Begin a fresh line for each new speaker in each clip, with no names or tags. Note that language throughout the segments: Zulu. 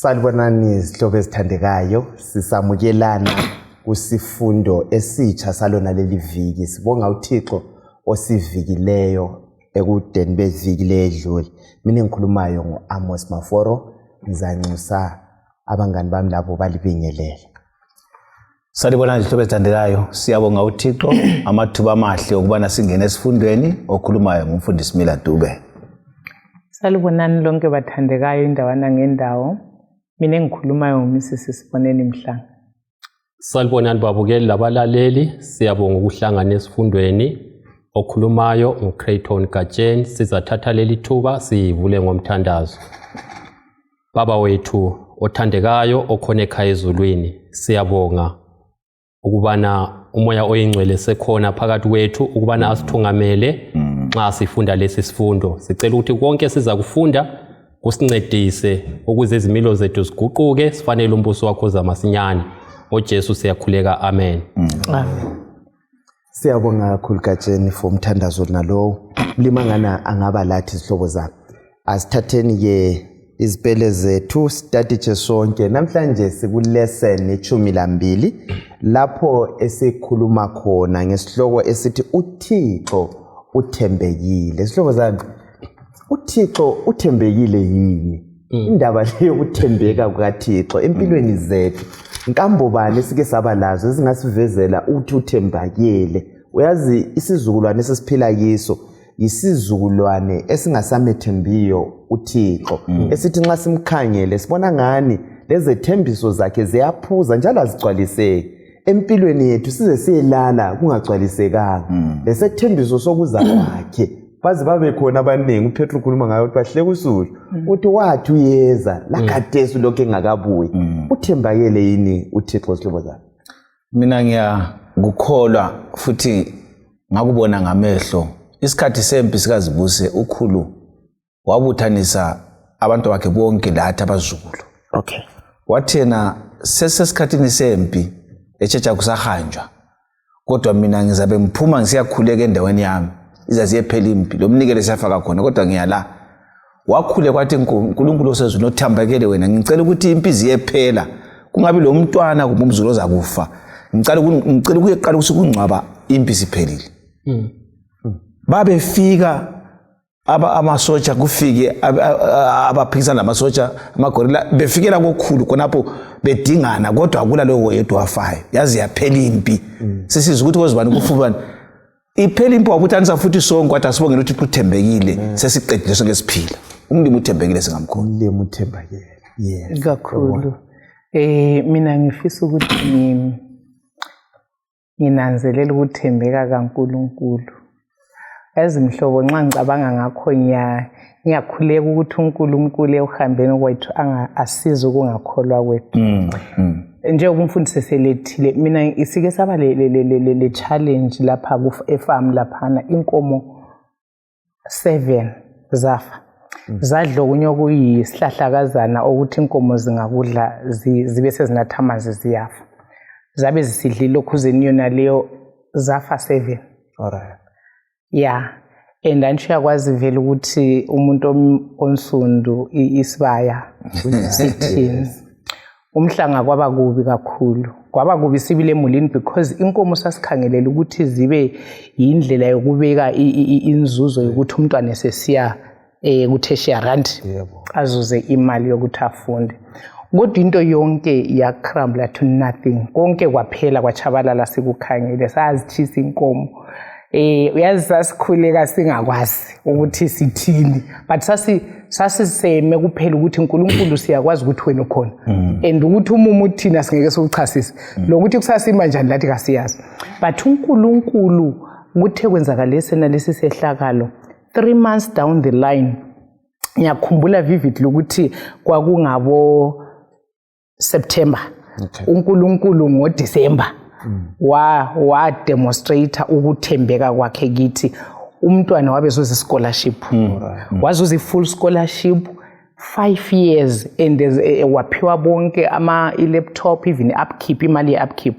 Salibonani izihlobo ezithandekayo, sisamukelana kusifundo esitsha salona leli viki. Sibonga uThixo osivikileyo ekudeni beviki ledlule. Mina engikhulumayo ngoAmos Maforo, ngizanxusa abangani bami labo balibingelele.
Salibonani izihlobo ezithandekayo, siyabonga uThixo amathuba amahle okubana singene esifundweni okhulumayo ngumfundisi Mila Dube.
Salibonani lonke bathandekayo indawana ngendawo. Mina engikhulumayo nguMrs Siboneni Mhlanga.
Salibonani babukeli labalaleli, siyabonga ukuhlangana esifundweni okhulumayo nguCrayton Gatsheni. Sizathatha leli thuba sivule ngomthandazo. Baba wethu othandekayo okhona ekhaya ezulwini, siyabonga ukubana umoya oyingcwele sekhona phakathi kwethu ukubana asithungamele nxa sifunda lesi sifundo. Sicela ukuthi konke siza kufunda kusincedise ukuze izimilo zethu ziguquke sifanele umbuso wakho zamasinyane. ngoJesu siyakhuleka, amen.
Amen.
Siyabonga kakhulu Gatsheni for umthandazo nalowo. Mlimangana angaba lathi izihlobo zami. Asithatheni ke izipele zethu study sonke. Namhlanje sikulesson 12 lapho esikhuluma khona ngesihloko esithi uThixo uthembekile. Isihlobo zami, uThixo uthembekile yini? Indaba leyo ukuthembeka kukaThixo empilweni zethu. Nkambo bani sike saba lazo ezingasivezela ukuthi uthembakele. Uyazi isizukulwane esisiphila kiso yisizukulwane esingasamethembiyo uThixo. Esithi nxa simkhangele sibona ngani lezethembiso zakhe ziyaphuza njalo azigcwaliseki. Empilweni yethu size siyelala kungagcwalisekanga. Lesethembiso sokuza kwakhe. Bazi babe khona abaningi uPetru ukhuluma ngayo ukuthi bahleke usulu. Uthi wathi uyeza lakadesu lokho engakabuyi. Uthembakele yini uThixo sihlobo zakhe?
Mina ngiyakukholwa futhi ngakubona ngamehlo. Isikhathi sempi sikazibuse ukhulu wabuthanisa abantu bakhe bonke lathi abazukulu.
Okay.
Wathena sesikhathini sempi echecha kusahanjwa. Kodwa mina ngizabe mphuma ngisiyakhuleka endaweni yami. Izaziyephela impi lo mnikele siyafaka khona kodwa ngiyala. Wakhule kwathi uNkulunkulu osezulu othambekele wena, ngicela ukuthi impi ziyephela. Kungabi lo mntwana kumbe umzulu ozakufa. Ngicela ukuyeqala usukungcwaba impi siphelile. Babefika amasotsha kufike abaphikisana namasotsha amagorilla befikela kokhulu khonapho bedingana kodwa akula lo yedwa wafayo. Yazi yaphela impi. Sisiza ukuthi kozibani kufubani. Iphela impi wabuthanisa futhi sonke kwathi asibongela ukuthi uthembekile sesiqedile sonke siphila. Umlimi uthembekile singamkhona.
Umlimi uthembakele. Yes.
Kakhulu. Mina ngifisa ukuthi nginanzelela ukuthembeka kaNkulunkulu. Ezimhlobo nxa ngicabanga ngakho ngiyakhuleka ukuthi uNkulunkulu ehambeni kwethu asize ukungakholwa kwethu. Njengoba umfundisi selethile mina isike saba le challenge lapha efarm laphana inkomo 7 zafa. Zadla okunye okuyisihlahlakazana ukuthi inkomo zingakudla zibe sezinatha amanzi ziyafa. Zabe zisidlile lokhuzeni yona leyo zafa 7.
Alright.
Yeah. And uyakwazi vele ukuthi umuntu onsundu isibaya sithini. Umhlanga kwaba kubi kakhulu. Kwaba kubi sibile emulini because inkomo sasikhangelela ukuthi zibe indlela yokubeka inzuzo yokuthi umntwana esesiya ku-tertiary azuze imali yokuthi afunde. Kodwa into yonke yakrambla to nothing. Konke kwaphela kwachabalala sikukhangele sazithisa inkomo. Uyazi sasikhuleka singakwazi ukuthi sithini, but sasiseme kuphela ukuthi uNkulunkulu siyakwazi ukuthi wena ukhona and ukuthi umumu uthina singeke sokuchasisa lokuthi kusasima njani lathi kasiyazi, but uNkulunkulu kuthe kwenzakala lesi sehlakalo 3 months down the line. Ngiyakhumbula vividly ukuthi kwakungabo September. uNkulunkulu ngoDecember wa demonstrate ukuthembeka kwakhe kithi. Umntwana wabezuza scholarship. Wazuza full scholarship 5 years and waphiwa bonke ama laptop even upkeep imali upkeep.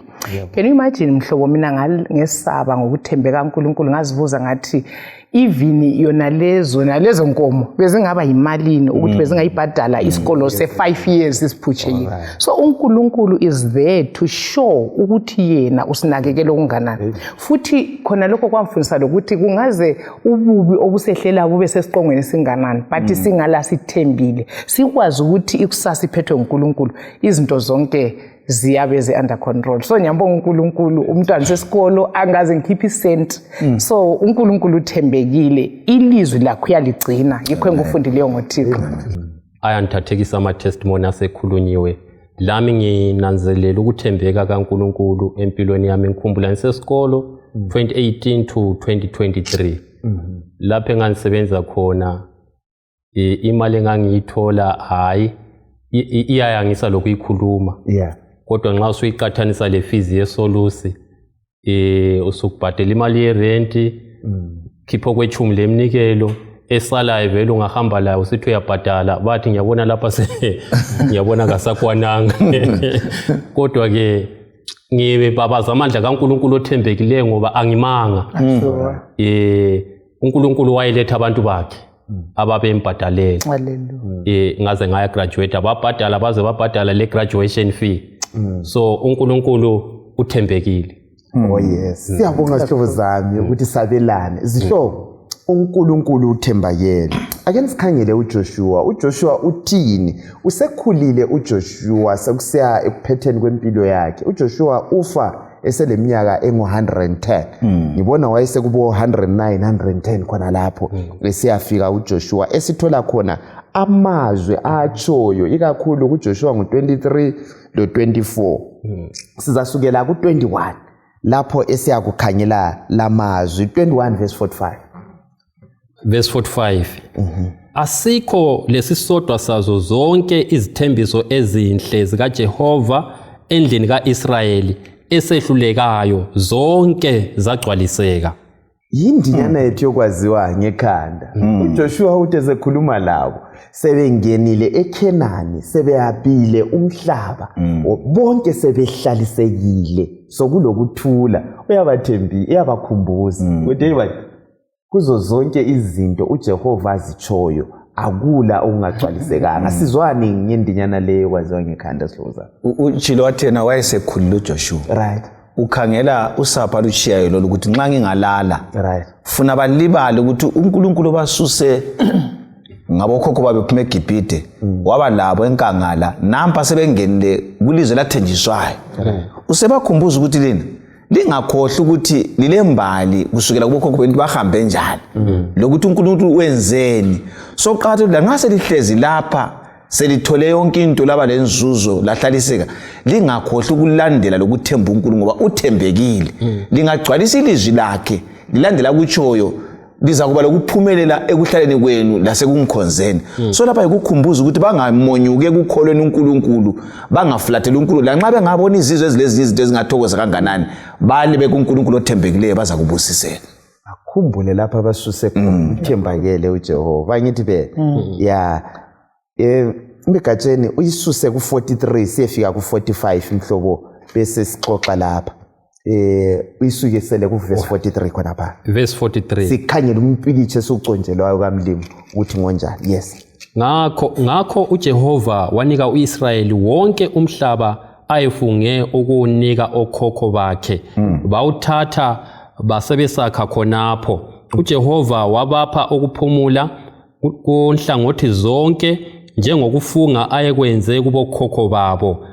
Can you imagine mhlobo mina ngesaba ngokuthembeka kaNkulunkulu ngazibuza ngathi even yona lezo nkomo bezingaba yimalini ukuthi bezingayibhadala isikolo se5 years isiphutshe. So uNkulunkulu is there to show ukuthi yena usinakekela okunganani. Futhi khona lokho kwamfundisa ukuthi kungaze ububi obusehlela bube sesiqongweni singanani but singala sithembile sikwazi ukuthi ikusasa iphethwe uNkulunkulu izinto zonke ziyabe under control. So nyambonga uNkulunkulu umntwana sesikolo angaze ngikhiphe isent. So uNkulunkulu uthembekile ilizwi lakho uyaligcina yikho engifundileyo ngoThixo.
Ayanthathekisa ama testimony asekhulunyiwe. Lami nginanzelela ukuthembeka kaNkulunkulu empilweni yami ngikhumbula ngisesikolo 2018 to 2023. Lapho enganisebenza khona imali engangiyithola hayi iyayangisa lokhu ikhuluma. Kodwa nxa usuyiqathanisa le fees yesolusi usukubhadela imali yerent khipho kwechumi lemnikelo esalayo vele ungahamba layo usithi uyabhadala bathi ngiyabona lapha ngiyabona ngasakwananga. Kodwa ke ngibabaza amandla kaNkulunkulu othembekileyo ngoba angimanga. uNkulunkulu wayeletha abantu bakhe ababembhadalela. Ngaze ngaya graduate ababhadala baze babhadala le graduation fee. So uNkulunkulu uthembekile.
Oh yes. Siyabonga sihlobo zami ukuthi sabelane. Zihlobo uNkulunkulu uthembakele. Ake sikhangele uJoshua. uJoshua uthini? Usekhulile uJoshua sekusiya ekuphetheni kwempilo yakhe. uJoshua ufa eseleminyaka engu110. Ngibona wayesekubo 109 110 khona lapho esiyafika uJoshua esithola khona amazwe atshoyo ikakhulu kuJoshua ngo23 lo24. Sizasukela ku21 lapho esiyakukhangela lamazwi 21 verse 45.
Verse 45. Asikho lesisodwa sazo zonke izithembiso ezinhle zikaJehova endlini kaIsrayeli esehlulekayo zonke zagcwaliseka.
Yindinyana yethu yokwaziwa ngekhanda. uJoshua uthi esekhuluma labo sebengenile eKhenani sebeyabile umhlaba bonke sebehlalisekile sokulokuthula uyabakhumbuza ukuthi kuzo zonke izinto uJehova azitshoyo akula ongagcwalisekanga. Sizwani ngendinyana leyo kwaziwa ngekhanda sihloza.
Utshilo wathena wayesekhulile uJoshua.
Right.
Ukhangela usapha lutshiyayo lo ukuthi nxa ngingalala.
Right.
Funa balibale ukuthi uNkulunkulu basuse ngabokhokho babephuma eGibhite waba labo enkangala nampa sebengenile kulizwe lathenjiswayo. Usebakhumbuza ukuthi lina lingakhohle ukuthi lilembali kusukela kubokhokho benu bahambe njani lokuthi uNkulunkulu wenzeni. Soqala nxa selihlezi lapha selithole yonke into laba lenzuzo lahlaliseka lingakhohle ukulandela lokuthemba uNkulunkulu ngoba uthembekile. Lingagcwalisa ilizwi lakhe lilandela kutshoyo liza kuba lokuphumelela ekuhlaleni kwenu lasekungikhonzeni. So lapha ukukhumbuza ukuthi bangamonyuke ukukholweni uNkulunkulu bangaflathela uNkulunkulu lanxa bengabona izizwe ezilezinye izinto ezingathokoza kanganani bali bekuNkulunkulu othembekileyo baza kubusisela.
Akhumbule lapha basuse khona uthembakele uJehova ngithi be ya imigajeni uyisuse ku43 siyefika ku45 mhlobo bese sixoxa lapha. Uyisuke sele ku verse 43 khona pha.
Verse 43.
Sikhanyela umpikitshe sokuconjelwayo kaMlimo uthi ngonjani. Yes.
Ngakho uJehova wanika uIsrayeli wonke umhlaba ayefunge ukunika okhokho bakhe. Bawuthatha basebesakha khonapho. uJehova wabapha ukuphumula kunhlangothi zonke njengokufunga ayekwenze kubokhokho babo.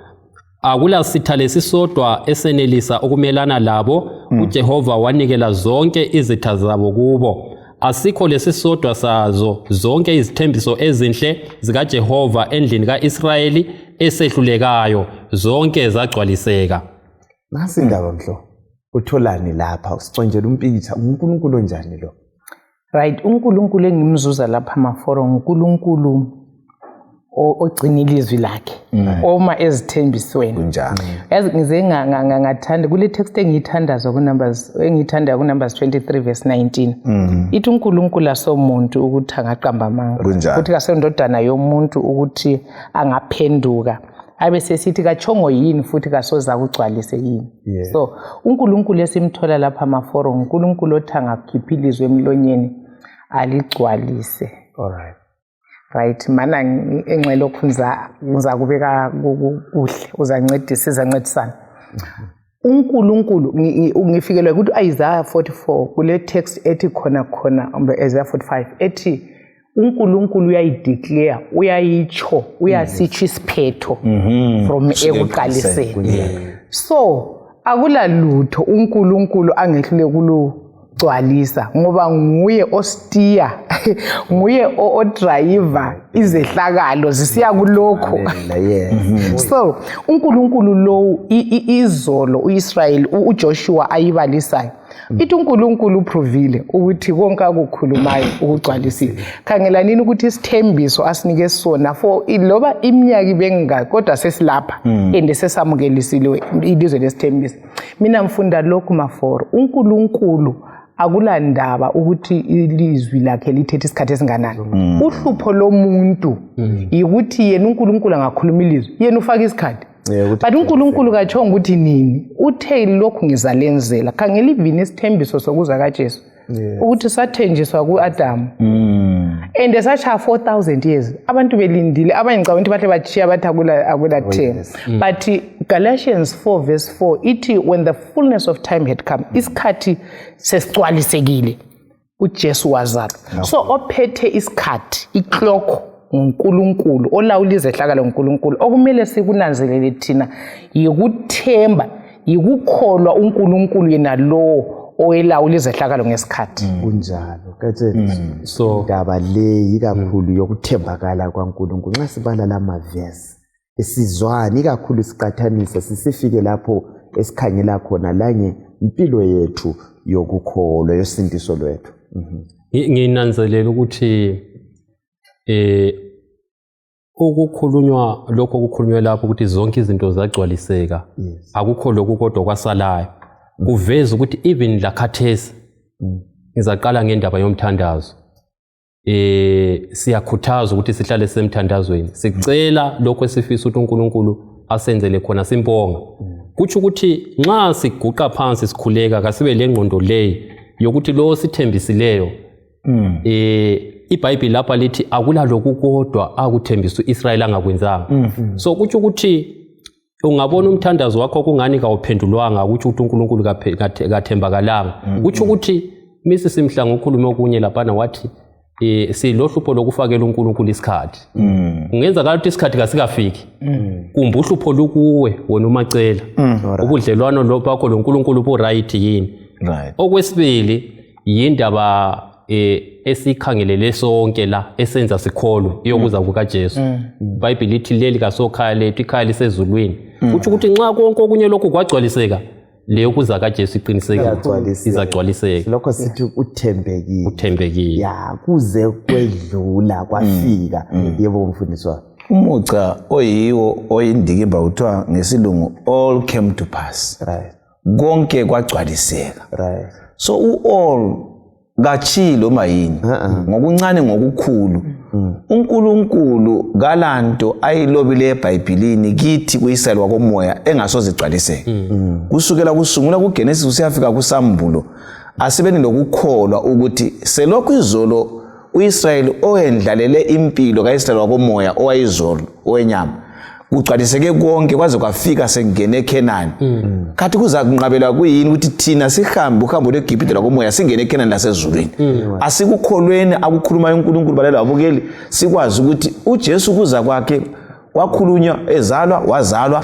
Akula sitha lesisodwa esenelisa ukumelana labo. uJehova wanikela zonke izitha zabo kubo. Asikho lesisodwa sazo zonke izithembiso ezinhle zikaJehova endlini kaIsrayeli esehlulekayo zonke zagcwaliseka.
Nasi indaba mhlo utholani lapha usiconjela umpikitsha uNkulunkulu onjani lo?
Right, uNkulunkulu engimzuza lapha maforo uNkulunkulu ogcina ilizwi lakhe oma ezithembisweni
kunjani.
Yazi ngize ngathanda kule text engiyithandaza kuNumbers 23 verse 19. Ithi uNkulunkulu asomuntu ukuthi angaqamba amanga ukuthi kasendodana yomuntu ukuthi angaphenduka abe sesithi kachongo yini futhi kasoza kugcwalise yini. So uNkulunkulu esimthola lapha amaforum uNkulunkulu othanga khipha ilizwe emlonyeni aligcwalise.
Alright.
Right, mana engxelo kunza kubeka kuhle uzancedisa izancedisana. uNkulunkulu ngifikelwe ukuthi Isaiah 44 kule text ethi khona Isaiah 45 ethi uNkulunkulu uyayideclare uyayitsho uyasitsho isiphetho from ekuqaliseni. So akula lutho uNkulunkulu angehlule kulugcwalisa ngoba nguye ostia nguye odriver izehlakalo zisiya kulokho. So uNkulunkulu lo izolo uIsrael uJoshua ayibalisayo ithi uNkulunkulu uprovile ukuthi konke akukhulumayo ukugcwalisile. Khangela nini ukuthi isithembiso asinike sona for loba iminyaka ibengaka kodwa sesilapha ende sesamukelisile ilizwe lesithembiso. Mina ngifunda lokhu maforo uNkulunkulu akulandaba ukuthi ilizwi lakhe lithethe isikhathi esinganani. Uhlupho lomuntu ukuthi yena uNkulunkulu angakhuluma ilizwi yena ufaka isikhathi. But uNkulunkulu kachonga ukuthi nini uthe lokhu ngizalenzela. Khangela ivini isithembiso sokuza kaJesu ukuthi sathenjiswa kuAdam and esasha 4000 years abantu belindile abanye ngicabanga ukuthi bahle bachiya bathi akula 10. But Galatians 4 verse 4 ithi when the fullness of time had come isikhathi sesicwalisekile uJesu wazalwa. So ophethe isikhathi iclock uNkulunkulu olawula izehlakalo uNkulunkulu okumele sikunanzelele thina yikuthemba yikukholwa uNkulunkulu yena lo oyelawula izehlakalo ngesikhathi.
Kunjalo kaThe so indaba le ikakhulu yokuthembakala kwaNkulunkulu nxa sibala lama verse esizwana ikakhulu siqathanisa sisifike lapho esikhangela khona lanye impilo yethu yokukholwa yosindiso lwethu.
Nginanzelela ukuthi ukukhulunywa lokho okukhulunywe lapho ukuthi zonke izinto zagcwaliseka akukho lokho kodwa kwasalayo kuveza ukuthi even la khathesi ngizaqala ngendaba yomthandazo. Siyakhuthaza ukuthi sihlale semthandazweni sicela lokho esifisa ukuthi uNkulunkulu asenzele khona simbonga. Kuthi ukuthi nxa siguqa phansi sikhuleka kasibe lengqondo leyi yokuthi lo sithembisileyo iBhayibheli lapha lithi akula lokhu kodwa akuthembisa uIsrael angakwenzanga. So kuthi ukuthi ungabona umthandazo wakho kungani kawuphendulwanga ukuthi uNkulunkulu kathembakalanga. Kuthi ukuthi misi simhlanga ukhulume okunye lapha wathi silohlupho lokufakela uNkulunkulu isikhathi. Ungenza ukuthi isikhathi kasikafiki. Kumbe uhlupho lukuwe wena umacela. Ubudlelwano lokho loNkulunkulu bu right yini. Okwesibili yindaba esikhangelele sonke la esenza sikholwe iyokuza kukaJesu. iBhayibheli lithi leli kasokhaya lethu ikhaya lisezulwini. Kuthi ukuthi nxa konke okunye lokho kwagcwaliseka leyo kuza kaJesu iqiniseka izagcwaliseka.
Lokho sithi
uthembekile.
Ya kuze kwedlula kwafika yebo mfundiswa.
Umuca oyiwo oyindikimba uthiwa ngesilungu all came to pass.
Right.
Konke kwagcwaliseka.
Right.
So all kachilo mayini ngokuncane ngokukhulu uNkulunkulu galanto ayilobile eBhayibhelini kithi kuIsrael wakomoya engasoze igcwaliseke. Kusukela kusungula kuGenesis usiyafika kuSambulo asibeni lokukholwa ukuthi selokhu izolo uIsrael oyendlalele impilo kaIsrael wakomoya owayizolo owenyama kugcwaliseke konke kwaze kwafika sengene eKhenani. Kathi kuza kunqabela kuyini ukuthi thina sihambe uhambo lweGibhithe lakomoya singene eKhenani lasezulwini. Asikukholweni akukhuluma uNkulunkulu balela abukeli sikwazi ukuthi uJesu kuza kwakhe wakhulunywa ezalwa wazalwa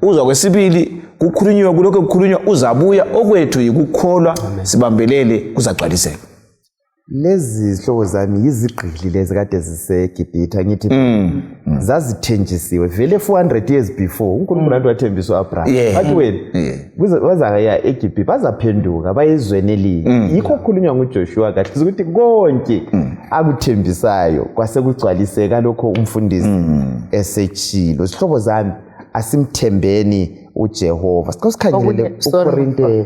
uzwa kwesibili kukhulunywa kuloko kukhulunywa uzabuya okwethu yikukholwa sibambelele kuzagcwaliseka.
Lezi zihlobo zami yizigqili lezi kade ziseGibhithe ngithi zazithenjisiwe vele 400 years before uNkulunkulu lantu wathembisa uAbraham bathi wena bazaya eGibhithe bazaphenduka bayezweni elinye. Yikho kukhulunywa nguJoshua kahle ukuthi konke akuthembisayo kwase kugcwaliseka lokho umfundisi esechilo. Zihlobo zami asimthembeni uJehova. Sikhangelele uKorinte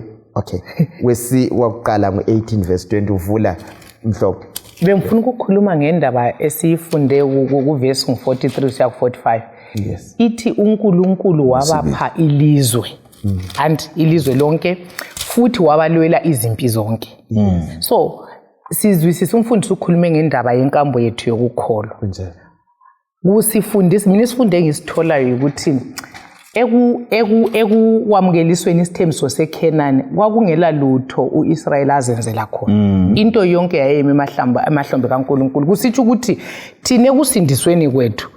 wesi wakuqala ngo18 verse 20 uvula mhlophe.
Bengifuna ukukhuluma ngendaba esiyifunde kuverse 43 siya ku45
Yes.
ithi uNkulunkulu wabapha ilizwe and ilizwe lonke futhi wabalwela izimpi zonke. So sizwisisa umfundisi ukhulume ngendaba yenkambo yethu yokukholwa.
Kunjani?
Kusifundisa mina isifunde ngisitholayo ukuthi ekuwamukelisweni isithembiso seKhanani kwakungela lutho uIsrael azenzela khona. Into yonke yayemi emahlombe kaNkulunkulu. Kusitsho ukuthi thina ekusindisweni kwethu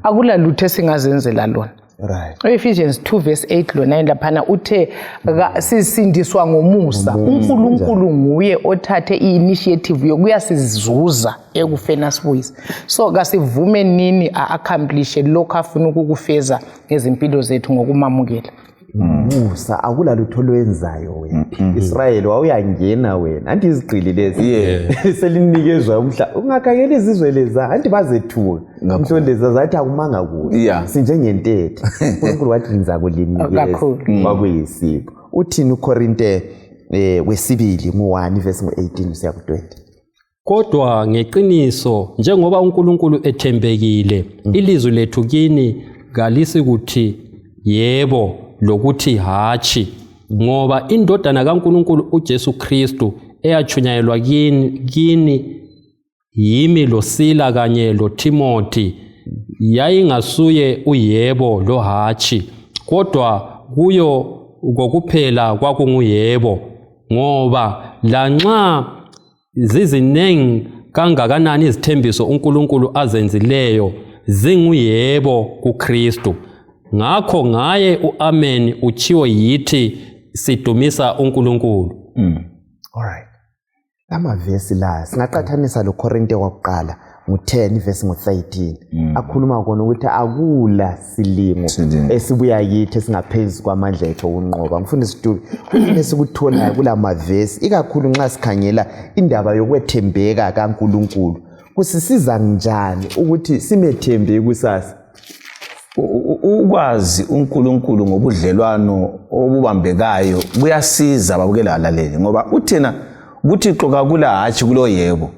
akula lutho esingazenzela lona.
Right.
Ephesians 2 verse 8 lo 9 laphana uthe sisindiswa ngomusa. uNkulunkulu nguye othathe iinitiative yokuya sizuza ekufena sibuyise. So kasivume nini accomplish lokho afuna ukukufeza ngezimpilo zethu ngokumamukela.
Musa akula lutho lwenzayo wena. Israel wawuyangena wena. Anti izigqili lezi. Selinikezwe umhla. Ungakhangela izizwe lezi anti bazethuka. Umhlondeza zathi akumanga kuwe. Sinjengentethe. uNkulunkulu wathi nizakulinikeza kwakuyisipho. Uthini uKorinte wesibili mu1 verse 18 kusiya ku20.
Kodwa ngeqiniso njengoba uNkulunkulu ethembekile ilizwi lethu kini ngalisi yebo lokuthi hatshi ngoba indodana kaNkulunkulu uJesu Kristu eyachunyayelwa kini yimi loSila kanye loTimothy yayingasuye uyebo lo hatshi kodwa kuyo kokuphela kwakunguyebo ngoba lanxa zizinengi kangakanani izithembiso uNkulunkulu azenzileyo zinguyebo kuKristu. Ngakho ngaye uAmen uchiwo yithi sidumisa uNkulunkulu.
Alright. Amavesi la singaqathanisa loKorinte kwakuqala mu10 verse 13. Akhuluma kona ukuthi akula silingo esibuya yithi singaphezulu kwamandla ethu okunqoba. Ngifunda isidubi kufanele sikuthola kulamavesi ikakhulu nxa sikhangela indaba yokwethembeka kaNkulunkulu. Kusisiza njani ukuthi simethembe kusasa?
Ukwazi uNkulunkulu ngobudlelwano obubambekayo kuyasiza ababukela alaleli ngoba uthina ukuthi ixoka kula hatshi kulo yebo.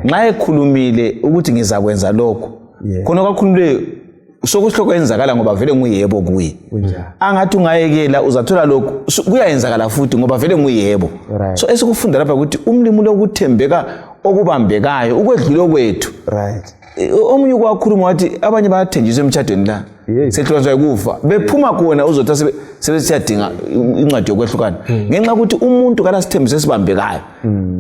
Nxa ekhulumile ukuthi ngizakwenza lokho khona kwakhulumile sokuhloko yenzakala ngoba vele nguyebo kuye. Angathi ungayekela uzathola lokho kuyayenzakala futhi ngoba vele nguyebo. So esikufunda lapha ukuthi umlimo lokuthembeka okubambekayo ukwedlula kwethu.
Right.
Omunye kwakhuluma wathi abanye bayathenjiswa emtshadweni la sehlonzwa ukufa bephuma khona uzotha sebesiyadinga incwadi yokwehlukana ngenxa ukuthi umuntu kala sithembiso esibambekayo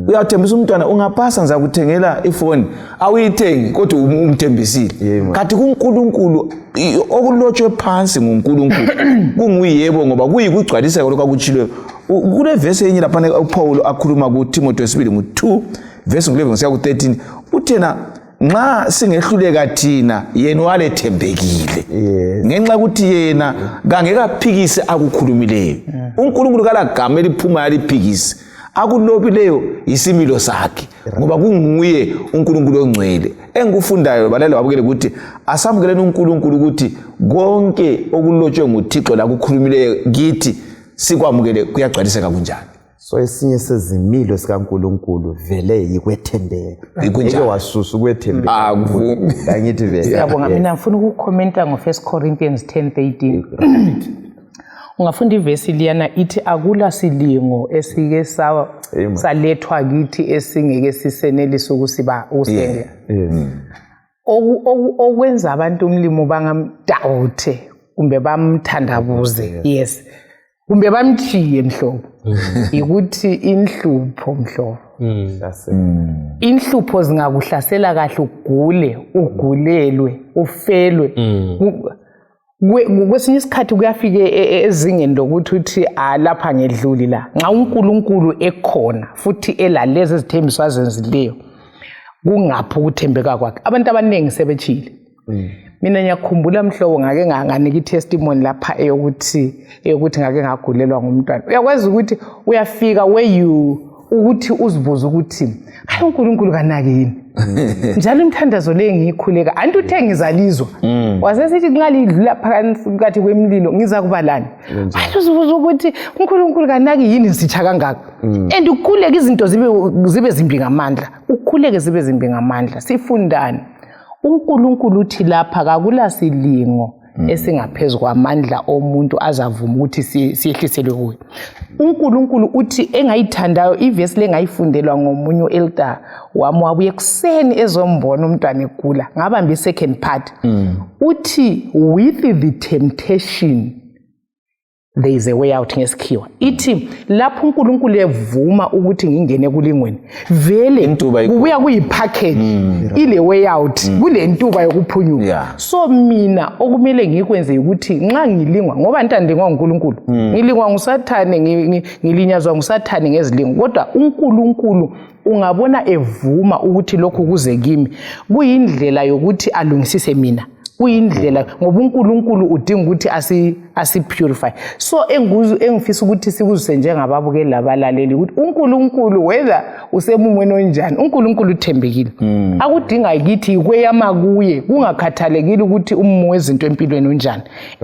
uyathembisa umntwana ungapasa ngizakuthengela ifoni awuyithengi kodwa umthembisile kanti kuNkulunkulu okulotshwe phansi nguNkulunkulu kunguyebo ngoba kuyikugcwalisa lokho akuchilwe kule verse yenye lapha uPaul akhuluma kuTimothy wesibili mu2 verse 11 kusiya ku13 uthena nxa singehluleka thina yena walethembekile ngenxa ukuthi yena kangekaphikise akukhulumileyo uNkulunkulu kalagama eliphuma yaliphikise akulobileyo isimilo sakhe ngoba kunguye uNkulunkulu ongcwele engikufundayo balalo babukele ukuthi asamukeleni uNkulunkulu ukuthi konke okulotshwe nguThixo la kukhulumileyo kithi sikwamukele kuyagcwaliseka kunjani.
So esinye sezimilo sikaNkulunkulu vele yikwethembeka. Ngeke wasusa ukwethembeka.
Akuvumi.
Angithi vele.
Siyabonga mina ngifuna ukukhomenta ngo1 Corinthians 10:13. Ungafunda ivesi liyana ithi akula silingo esike salethwa kithi esingeke sisenelise ukusiba usenge. Okwenza abantu umlimo bangamdawuthe kumbe bamthandabuze. Yes. Kumbe bamthiye mhlobo ukuthi inhlupho mhlobo inhlupho zingakuhlasela kahle ugule ugulelwe ufelwe kwesinye isikhathi kuyafike ezingeni lokuthi uthi lapha ngedluli la nxa uNkulunkulu ekhona futhi elalezi izithembiso azenzileyo kungapho ukuthembeka kwakhe abantu abaningi sebechile. Mina ngiyakhumbula mhlobo ngake nganika itestimony lapha eyokuthi ngake ngagulelwa ngumntwana. Uyakwazi ukuthi uyafika ukuthi uzibuza ukuthi hayi uNkulunkulu kanaki yini. Njalo imthandazo le ngiyikhuleka anti uthe ngizalizwa. Wasesithi ngalidlula phakathi kwemlilo ngiza kuba lani. Hayi uzibuza ukuthi uNkulunkulu kanaki yini sitha kangaka. And ukukhuleka izinto zibe zimbi ngamandla. Ukukhuleke zibe zimbi ngamandla. Sifundani. uNkulunkulu uthi lapha kakula silingo esingaphezulu kwamandla omuntu azavuma ukuthi siyehliselwe kuye. uNkulunkulu uthi engayithandayo ivesi lengayifundelwa ngomunye uelder wami wabuye ekuseni ezombona umntwana egula ngabamba second part uthi with the temptation there is a way out ngesikhiwa ithi lapho uNkulunkulu evuma ukuthi ngingene kulingweni vele kubuya kuyipackage ile way out kule ntuba yokuphunyuka so mina okumele ngikwenze ukuthi nxa ngilingwa ngoba ntandingwa uNkulunkulu ngilingwa ngusathane ngilinyazwa ngusathane ngezilingo kodwa uNkulunkulu ungabona evuma ukuthi lokhu kuze kimi kuyindlela yokuthi alungisise mina kuyindlela ngoba uNkulunkulu udinga ukuthi asi-purify so engifisa ukuthi sikuzwe njengababukeli labalaleli ukuthi uNkulunkulu whether usemumweni onjani uNkulunkulu uthembekile akudinga kithi kweyama kuye kungakhathalekile ukuthi umumo wezinto empilweni unjani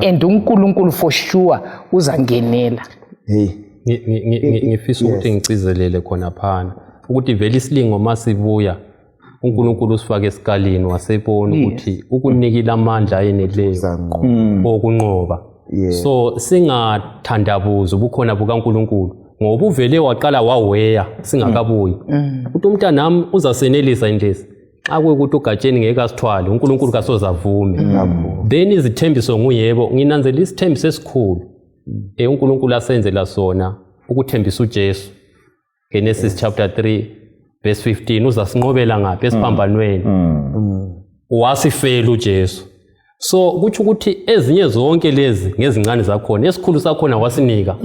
and uNkulunkulu for sure uzangenela
ngifisa ukuthi ngicizelele khona phana ukuthi vele isilingo masibuya uNkulunkulu usifake esikalini wasebona ukuthi ukunikila amandla ayeneleyo okunqoba so singathandabuza ubukhona bukaNkulunkulu ngoba uvele waqala waweya singakabuyi ukuthi umntanami uzasenelisa indlesi xa kuyukuthi ugatsheni ngeke asithwale uNkulunkulu kasoza avume then izithembiso nguyebo nginanzela isithembiso esikhulu uNkulunkulu asenzela sona ukuthembisa uJesu Genesis chapter 3 verse 15 uzasinqobela ngaphi esiphambanweni wasifela uJesu so kuthi ukuthi ezinye zonke lezi ngezincane zakhona esikhulu sakhona wasinika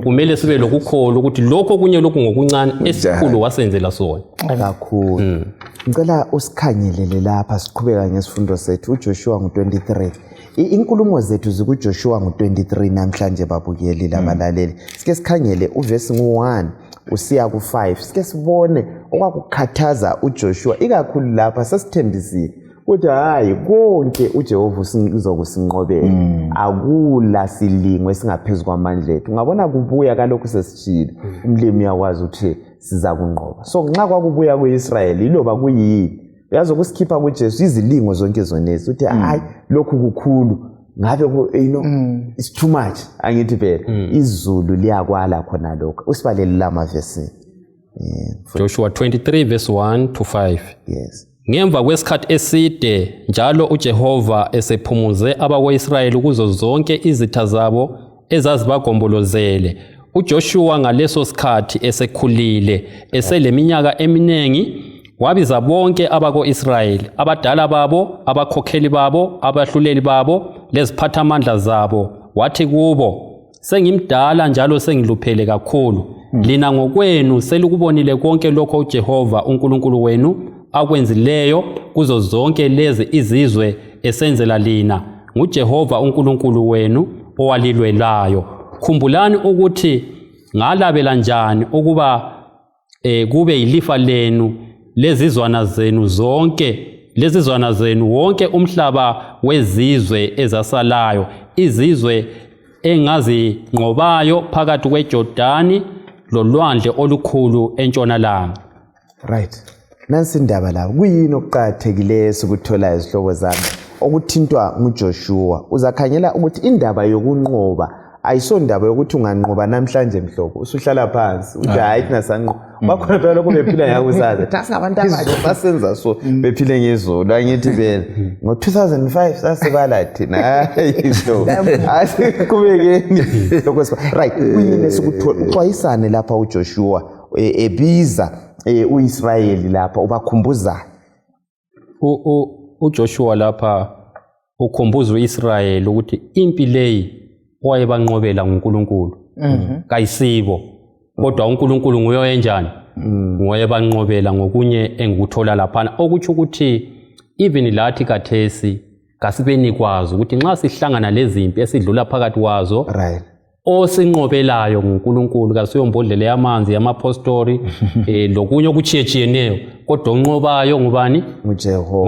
kumele sibe lokukholo ukuthi lokho kunye lokhu ngokuncane esikhulu wasenzela sona
kakhulu ngicela usikhangelele lapha siqhubeka ngesifundo sethu uJoshua ngo23 inkulumo zethu zikuJoshua ngo23 namhlanje babukeli labalaleli sike sikhangele uverse ngo1 usiya ku5 sike sibone okwakukhathaza uJoshua ikakhulu lapha sasithembisile ukuthi hayi konke uJehova uzokusinqobela akula silingo esingaphezulu kwamandla ethu ngabona kubuya kalokhu sesishilo umlimi yakwazi ukuthi siza kunqoba so nxa kwakubuya kuIsrael iloba kuyini uyazi ukusikhipha kuJesu izilingo zonke zonezi uthi hayi lokhu kukhulu ngabe it's too much angithi phela izulu liyakwala khona lokho usibalele lama verse
Joshua 23 verse 1 to 5
yes
ngemva kwesikhathi eside njalo uJehova esephumuze abako-Israyeli kuzo zonke izitha zabo ezazibagombolozele uJoshua ngaleso sikhathi esekhulile eseleminyaka eminingi wabiza bonke abako-Israyeli abadala babo abakhokheli babo abahluleli babo leziphathamandla zabo wathi kubo sengimdala njalo sengiluphele kakhulu lina ngokwenu selikubonile konke lokho uJehova uNkulunkulu wenu akwenzileyo kuzo zonke lezi izizwe esenzela lina nguJehova uNkulunkulu wenu owalilwelayo khumbulani ukuthi ngalabela njani ukuba kube ilifa lenu lezizwana zenu zonke lezizwana zenu wonke umhlaba wezizwe ezasalayo izizwe engazinqobayo phakathi kweJordani lolwandle olukhulu entshonalanga
right nansi indaba la kuyini okuqhathekile sokuthola izihlobo zami okuthintwa nguJoshua uzakhanyela ukuthi indaba yokunqoba ayisondaba yokuthi unganqoba namhlanje mhlobo usuhlala phansi uthi hayi thina sanqoba bakhona phela lokho bephila ngakusaze thasi abantu abasha basenza so bephile ngezolo angithi vele ngo2005 sasebala thina hayi so asiqhubekeni lokho right kuyini sokuthola uxwayisane lapha uJoshua ebiza uIsrayeli lapha ubakhumbuza
uJoshua lapha ukhumbuza uIsrayeli ukuthi impi leyi owayebanqobela nguNkulunkulu kayisibo kodwa uNkulunkulu nguye oyenjani nguye banqobela ngokunye engikuthola lapha okuthi ukuthi even lathi kathesi kasibenikwazi ukuthi nxa sihlangana lezimpi esidlula phakathi kwazo
right
osinqobelayo nguNkulunkulu kasiyombodlela yamanzi yamapostori lokunye okuchiyechiyeneyo kodwa onqobayo ngubani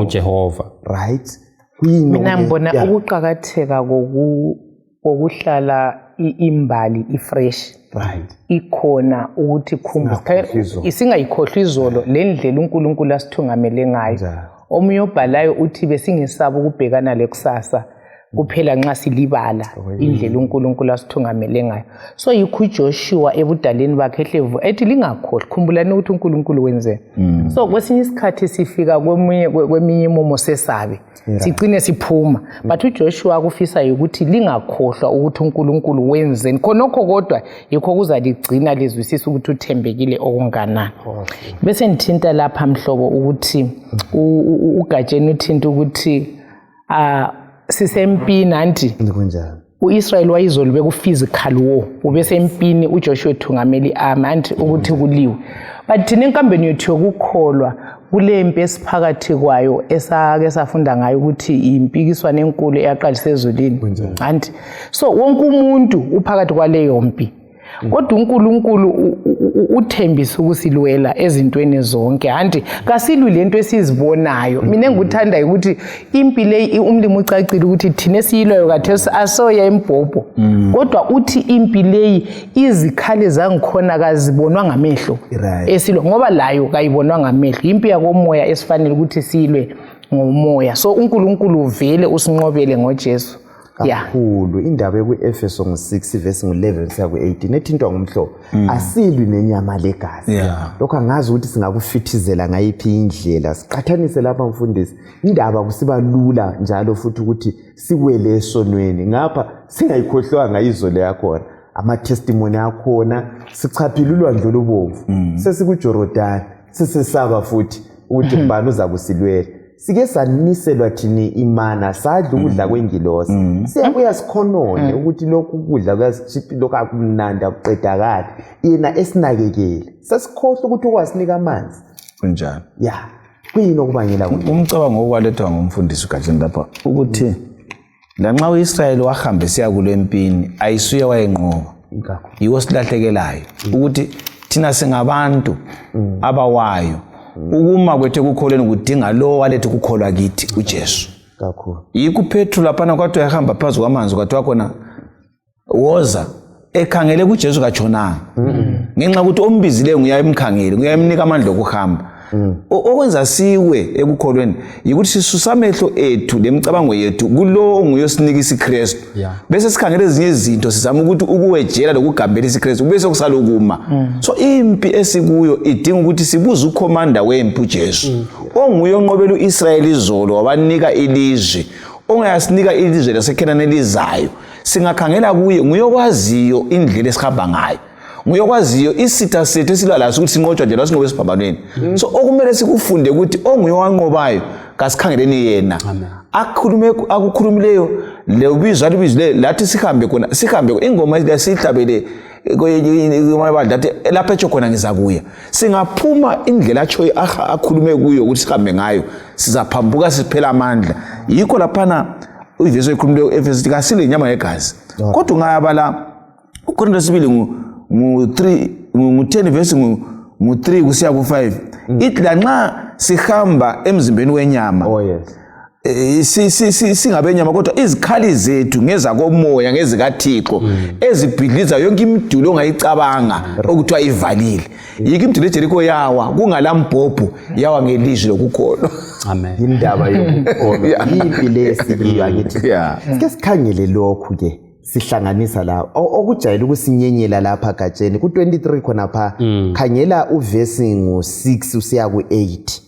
uJehova
right
mina ngibona ukuqhakatheka kokuhlala imbali ifresh
right
ikhona ukuthi khumbuka isingayikhohlwa izolo lendlela uNkulunkulu asithungamele ngayo omunye obhalayo uthi besingesaba ukubhekana lekusasa kuphela nxa silibala indlela uNkulunkulu asithungamele ngayo. So yikho uJoshua ebudaleni bakhe eHlevu ethi lingakhohlwa, khumbulani ukuthi uNkulunkulu wenzeni. So kwesinye isikhathi sifika kweminye imomo sesabe sigcine siphuma, but uJoshua kufisa ukuthi lingakhohlwa ukuthi uNkulunkulu wenzeni. Khonokho kodwa yikho kuzaligcina lizwisisa ukuthi uthembekile okunganani. Bese ngithinta lapha mhlobo ukuthi uGatsheni uthinta ukuthi sisempini anti
kunjani
uIsrael wayizolube ku physical war ubese empini uJoshua ethungameli army ukuthi kuliwe. But thina enkambeni yethu yokukholwa kulempi esiphakathi kwayo esake safunda ngayo ukuthi impikiswano enkulu eyaqalisa ezulwini anti so wonke umuntu uphakathi kwaleyo mpi. Kodwa uNkulunkulu uthembisa ukusilwela ezintweni zonke anti kasilwi lento esizibonayo. Mina engikuthanda ukuthi impi le umlimi ucacile ukuthi thina siyilwayo kathesi asoya embhobho, kodwa uthi impi le izikhali zangikhona kazibonwa ngamehlo esilwa ngoba layo kayibonwa ngamehlo. Impi yakomoya esifanele ukuthi siyilwe ngomoya. So uNkulunkulu vele usinqobele ngoJesu.
kakhulu indaba eku-Efeso 6 verse 11 siya ku-18 ethintwa ngumhlobo asilwi nenyama legazi. Lokho angazi ukuthi singakufithizela ngayiphi indlela. Siqhathanise lapha mfundisi, indaba kusiba lula njalo futhi ukuthi siwele esonweni ngapha singayikhohlwanga izolo yakhona, ama-testimony akhona, sichaphile ulwandle olubomvu, sesikuJorodani, sesesaba futhi ukuthi mbani uza kusilwela. Sike saniselwa thini imana sadla ukudla kwengilosi, siyabuya sikhonone ukuthi lokhu ukudla kuyasichiphi lokhu akumnandi akuqedakala yena esinakekele, sesikhohle ukuthi ukwasinika amanzi
kunjani.
kuyini okubangela
umcabango okwalethwa ngumfundisi uGatsheni lapha ukuthi lanxa uIsrael wahambe siya kulempini ayisuye wayenqoba, yiwo silahlekelayo ukuthi thina singabantu abawayo ukuma kwethu kukholweni kudinga lo walethe ukukholwa kithi uJesu
kakhulu.
Yikho uPetru lapha kwathi ehamba phansi kwamanzi kwathi khona woza ekhangele kuJesu kaJonanga ngenxa ukuthi ombizileyo nguyayimkhangele nguyayimnika amandla okuhamba. Okwenza siwe ekukholweni yikuthi sisusa amehlo ethu lemicabango yethu kulo onguyosinika isiKristu bese sikhangele ezinye izinto sizama ukuthi ukuwejela lokugambela isiKristu bese kusalokuma. So impi esikuyo idinga ukuthi sibuze ukhomanda wempi uJesu onguye onqobela uIsrael izolo wabanika ilizwe, ongayasinika ilizwe laseKhanani elizayo. Singakhangela kuye, nguye okwaziyo indlela esihamba ngayo, nguyokwaziyo isitha sethu esilwa laso ukuthi sinqotshwa nje lasinqobe esiphambanweni. So okumele sikufunde ukuthi onguye wanqobayo kasikhangeleni yena. Akukhulumileyo lebizwa libizile lathi sihambe khona, sihambe ingoma lesihlabele lathi lapha etsho khona ngizakuya. Singaphuma indlela atsho akhulume kuyo ukuthi sihambe ngayo sizaphambuka siphela amandla. Yikho laphana ivesi ekhulumileyo eFeso kasile inyama yegazi. Kodwa ungayabala uKorinto sibili ngu-10 verse ngu-3 kusiya ku-5 ithi lanxa sihamba emzimbeni wenyama singabenyama kodwa izikhali zethu ngezakomoya ngezikaThixo ezibhidliza yonke imidulo ongayicabanga okuthiwa ivalile. Yikho imiduli eJerikho yawa kungalambhobho yawa ngelizwi lokukholwa.
Amen.
Indaba yokukholwa impi lesikiyo angithi sike sikhangele lokhu ke sihlanganisa la okujayela ukusinyenyela lapha Gatsheni ku23 khona pha khangela uvesi ngo6 usiya ku8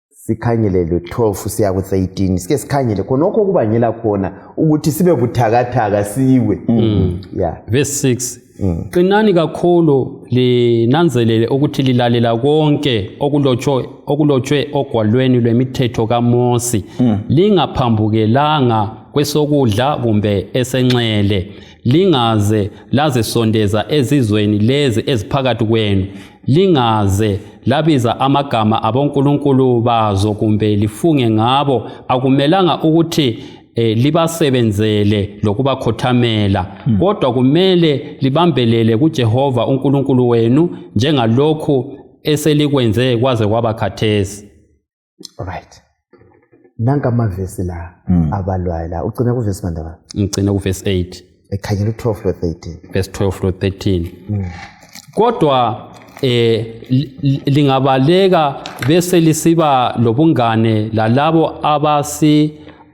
sikhangele lo12 usiya ku13 sike sikhangele khonokho kubangela khona ukuthi sibe buthakathaka siwe.
Verse 6 qinani kakhulu linanzelele ukuthi lilalela konke okulotshwe ogwalweni lwemithetho kaMosi, lingaphambukelanga kwesokudla kumbe esenxele, lingaze lazisondeza ezizweni lezi eziphakathi kwenu, lingaze labiza amagama abonkulunkulu bazo kumbe lifunge ngabo. Akumelanga ukuthi libasebenzele lokubakhothamela, kodwa kumele libambelele kuJehova uNkulunkulu wenu njengalokhu eselikwenze kwaze kwaba khathesi.
Alright. Nanka amavesi la abalwayo la ugcina kuvesi mandaba.
Ngicina kuverse 8.
Ekhangela u12 lo13.
Verse 12 lo13. Kodwa lingabaleka bese lisiba lobungane lalabo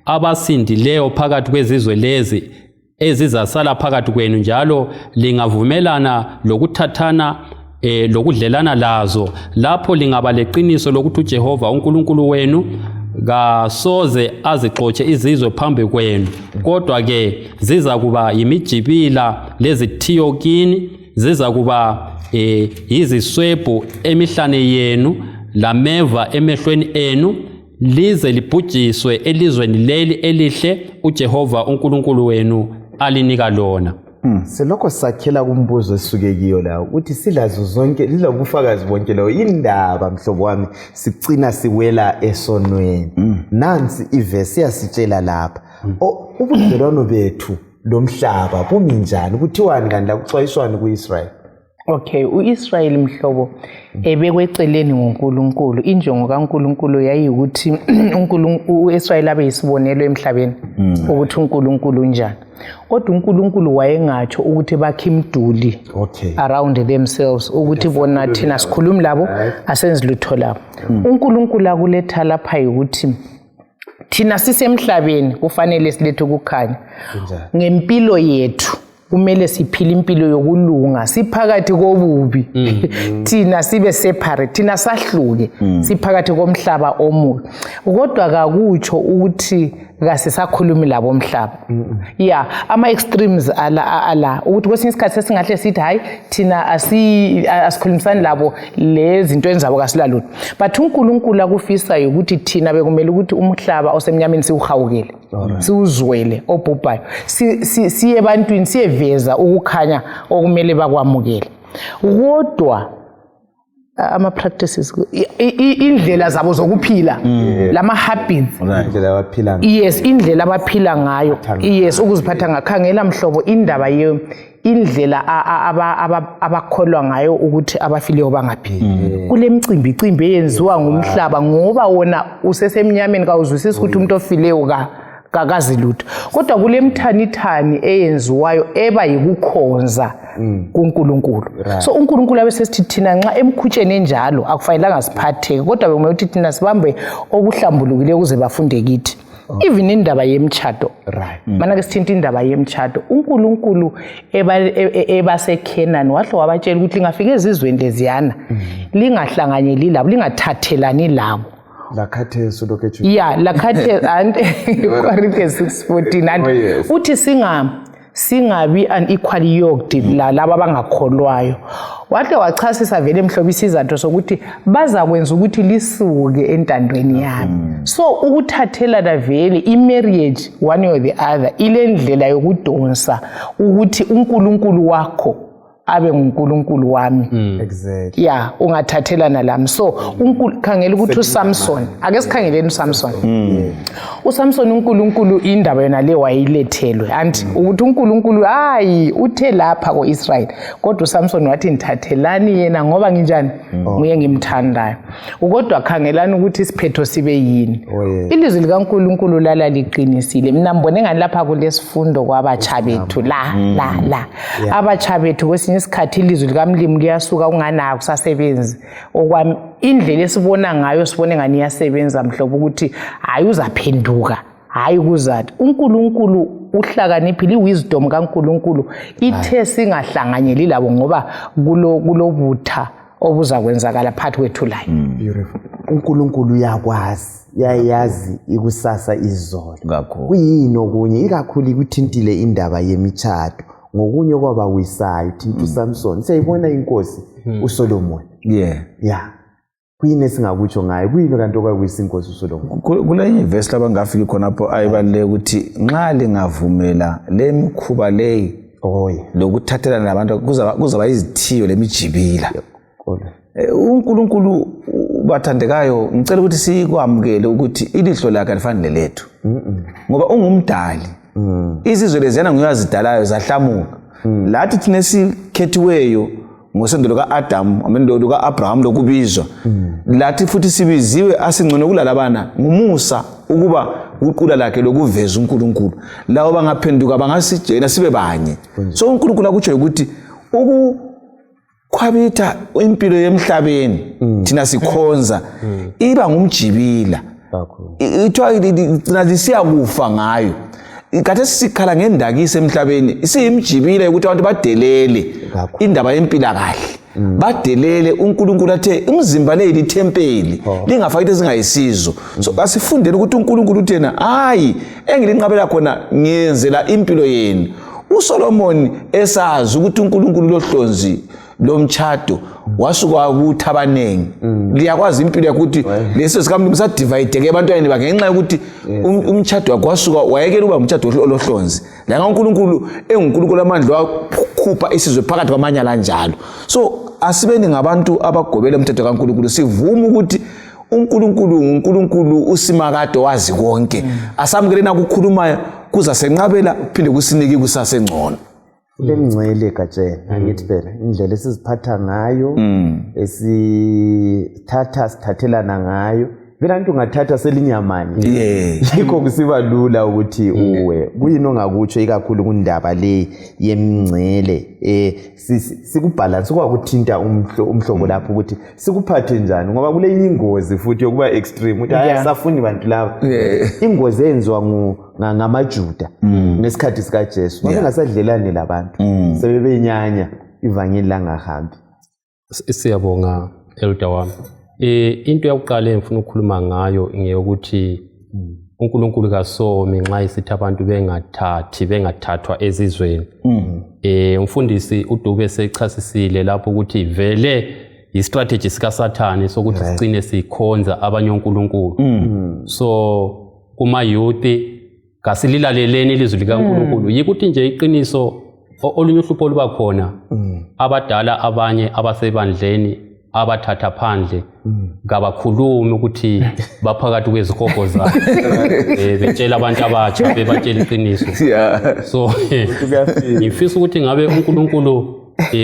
abasindileyo phakathi kwezizwe lezi ezizasala phakathi kwenu, njalo lingavumelana lokuthathana lokudlelana lazo, lapho lingaba leqiniso lokuthi uJehova uNkulunkulu wenu kasoze azixotshe izizwe phambi kwenu, kodwa ke ziza kuba yimijibila lezithiyo kini, ziza kuba yiziswebhu emihlane yenu lameva emehlweni enu, lize libhujiswe elizweni leli elihle uJehova uNkulunkulu wenu alinika lona.
Selokho sakhela kumbuzo esuke kiyo la ukuthi silazo zonke lilobufakazi bonke lo indaba mhlobo wami sicina siwela esonweni. Nansi ivesi yasitshela lapha ubudlelwano bethu lomhlaba bumi njani, kuthiwani kanti la kuxwayiswani kuIsrael?
Okay, uIsrael mhlobo ebekweceleni ngoNkulunkulu. Injongo kaNkulunkulu yayikuthi uIsrael abe yisibonelo emhlabeni ukuthi uNkulunkulu njani. Kodwa uNkulunkulu wayengatsho ukuthi bakhe imduli around themselves ukuthi bona thina sikhulumi labo asenzi lutho labo. uNkulunkulu akuletha lapha ukuthi thina sisemhlabeni kufanele silethe ukukhanya ngempilo yethu. Kumele siphile impilo yokulunga, siphakathi kobubi. Thina sibe separate, thina sahluke, siphakathi komhlaba omubi. Kodwa akutsho ukuthi kasisakhulumi labo omhlaba. Ama extremes ala ukuthi kwesinye isikhathi sesingahle sithi hayi thina asikhulumisani labo lezi zinto enzabo kasilalutho. But uNkulunkulu akufisa ukuthi thina bekumele ukuthi umhlaba osemnyameni siuhawukele, siuzwele obhubhayo. Siye ebantwini siyeveza ukukhanya okumele bakwamukele. Kodwa ama practices indlela zabo zokuphila lama habits
indlela abaphila
yes indlela abaphila ngayo yes ukuziphatha ngakhangela mhlobo indaba indlela abakholwa ngayo ukuthi abafileyo bangaphili kule mcimbi eyenziwa ngumhlaba ngoba wona usesemnyameni kawuzwisisi ukuthi umuntu ofileyo kakazi lutho kodwa kule mthanithani eyenziwayo eba yikukhonza kuNkulunkulu. So uNkulunkulu abesesithi thina nxa emkhutsheni enjalo akufanelanga siphatheke kodwa bekumele ukuthi thina sibambe okuhlambulukile ukuze bafunde kithi. Even indaba yemtshado mana ke sithinta indaba yemtshado uNkulunkulu ebaseKenani wahle wabatshela ukuthi lingafika ezizweni leziyana lingahlanganyeli labo lingathathelani labo
lakhathe sulokethi
lakhathe and Corinthians 6:14 uthi singabi unequally yoked laba abangakholwayo. Wahle wachasisa vele emhlobo isizathu sokuthi bazakwenza ukuthi lisuke entandweni yami. So ukuthathela vele imarriage one or the other ile ndlela yokudonsa ukuthi uNkulunkulu wakho abe nguNkulunkulu wami.
Exactly.
Ungathathelana lami. So khangela ukuthi uSamson ake sikhangeleni uSamson. uSamson uNkulunkulu indaba yona le wayilethelwe and ukuthi uNkulunkulu uthe lapha koIsrael kodwa uSamson wathi ngithathelani yena ngoba nginjani nguye ngimthandayo. Kodwa khangelani ukuthi isiphetho sibe yini. Ilizwi likaNkulunkulu lala liqinisile. Mina ngibone ngani lapha kulesifundo kwabatsha bethu la abatsha bethu kwesinye isikhathi ilizwi likamlimi liyasuka ungana akusasebenzi okwami indlela esibona ngayo sibone ngani iyasebenza mhlobo ukuthi hayi uzaphenduka hayi kuzathi uNkulunkulu uhlakaniphile iwisdom kaNkulunkulu ithe singahlanganyeli labo ngoba kulobutha obuzakwenzakala phakathi kwethu la.
Beautiful. uNkulunkulu yayazi ikusasa izolo kuyini okunye ikakhulu ikuthintile indaba yemtshado ngokunye kwabawisayo thinta uSamson siyayibona inkosi uSolomon kuyini esingakutsho ngayo kuyini kanti okwakuyisa inkosi uSolomon
kulenye verse labangafiki khonapho ayibaleke ukuthi nxa lingavumela lemikhuba leyi lokuthathelana nabantu kuzaba izithiyo lemijibila. uNkulunkulu bathandekayo ngicela ukuthi sikwamukele ukuthi ilihlo lakhe lifanele lethu ngoba ungumdali. Izizwe leziyana nguyazidalayo zahlamuka lathi thina sikhethiweyo ngosendo lukaAdam amendo lukaAbraham lokubizwa lathi futhi sibiziwe asingcono kulalabana ngumusa ukuba uqula lakhe lokuveza uNkulunkulu lawo bangaphenduka bangasijela sibe banye. So uNkulunkulu akutsho ukuthi ukukhwabitha impilo yemhlabeni thina sikhonza iba ngumjibila ithiwa nathi siyakufa ngayo kade sikhala ngendakise emhlabeni siyimjibile ukuthi abantu badelele indaba yempilakahle badelele uNkulunkulu athe imizimba le yithempeli lingafaki into ezingayisizo so asifundele ukuthi uNkulunkulu uthena hayi engilinqabela khona ngiyenzela impilo yenu uSolomon esazi ukuthi uNkulunkulu lohlonzi lomtchado wasuka ukuthi abanengi liyakwazi impilo yakuthi leso sikamntu musadivide ke abantwana bangenxa yokuthi umtchado wakwasuka wayekela uba umtchado olohlonzi la uNkulunkulu enguNkulunkulu amandla wakhupha isizwe phakathi kwamanyala njalo so asibeni ngabantu abagobela umthetho kaNkulunkulu sivuma ukuthi uNkulunkulu usimakade wazi konke asamukelena ukukhuluma kuza senqabela uphinde kusinike kusasengcono
lemngcele Gatsheni angithi phela indlela esiziphatha ngayo sithathelana ngayo vela nto ungathatha selinyamani yikho kusiba lula ukuthi uwe kuyini ongakutsho ikakhulu kundaba le yemngcele sikubalance kwakuthinta umhlobo lapho ukuthi sikuphathe njani ngoba kule ingozi futhi yokuba extreme ukuthi ayasafuni bantu laba ingozi enziwa ngamaJuda ngesikhathi sika Jesu babengasadlelani labantu sebebenyanya ivangeli langahambi
siyabonga elder wami into yokuqala engifuna ukukhuluma ngayo ngeyokuthi uNkulunkulu kasomi nxa isithi abantu bengathathwa ezizweni umfundisi uDube sechasisile lapho ukuthi vele istrategy sika Sathane sokuthi sigcine sikhonza abanye uNkulunkulu so kuma youth kasililaleleni ilizwi likaNkulunkulu yikuthi nje iqiniso olunye uhlupho luba khona abadala abanye abasebandleni abathatha phandle ngabakhulumi ukuthi baphakathi kwezikhogo zabo betshela abantu abatsha bebatshela iqiniso so ngifisa ukuthi ngabe uNkulunkulu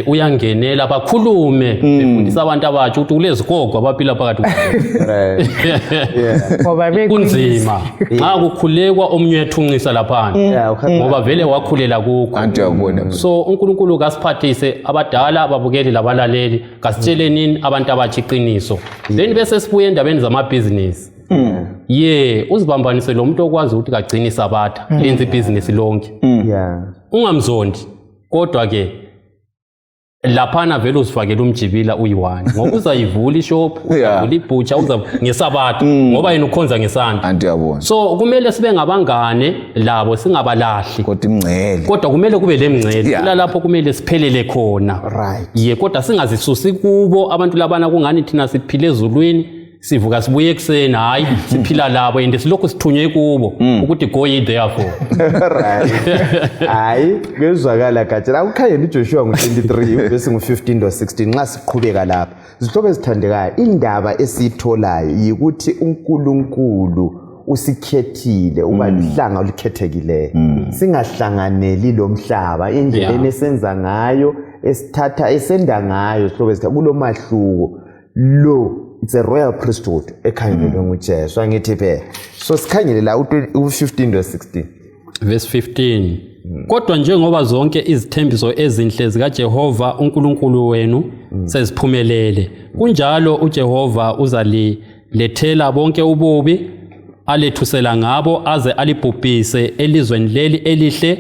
uyangenela bakhulume befundisa abantu abatsha ukuthi kulezikhogo abaphila phakathi
ngoba
kunzima nxa kukhulekwa omnye ethunqisa laphandle ngoba vele wakhulela kukho so uNkulunkulu kasiphathise abadala babukeli labalaleli kasitsheleni abantu abatsha iqiniso then bese sibuye endabeni zamabhizinisi uzibambanise lo muntu okwazi ukuthi kagcine isabatha enza ibhizinisi lonke ungamzondi kodwa ke laphana vele uzifakela umjibila uyi1 ngoba uzayivula ishop uzavula ibhutsha ngesabatha ngoba yena ukhonza ngesandla so kumele sibe ngabangane labo singabalahli kodwa kumele kube lemngcele lapho kumele siphelele khona kodwa singazisusi kubo abantu labana kungani thina siphile ezulwini sivuka sibuye ekseni hayi siphila labo ende silokho sithunywe kubo ukuthi go ye therefore
hayi kezwakala Gatsheni akukhayela uJoshua ngo23 bese ngo15 lo 16 nxa siqhubeka lapha izihlobo ezithandekayo indaba esitholayo yikuthi uNkulunkulu usikhethile uba lihlanga olikhethekileyo singahlanganeli lo mhlaba indlela esenza ngayo esithatha esenda ngayo ihlobo ezithatha kulomahluko lo it's a royal priesthood ekhangelwe nguJesu angithi phela so sikhangele la u15 lo 16
verse 15 kodwa njengoba zonke izithembiso ezinhle zikaJehova uNkulunkulu wenu seziphumelele kunjalo uJehova uzalilethela bonke ububi alethusela ngabo aze alibhubhise elizweni leli elihle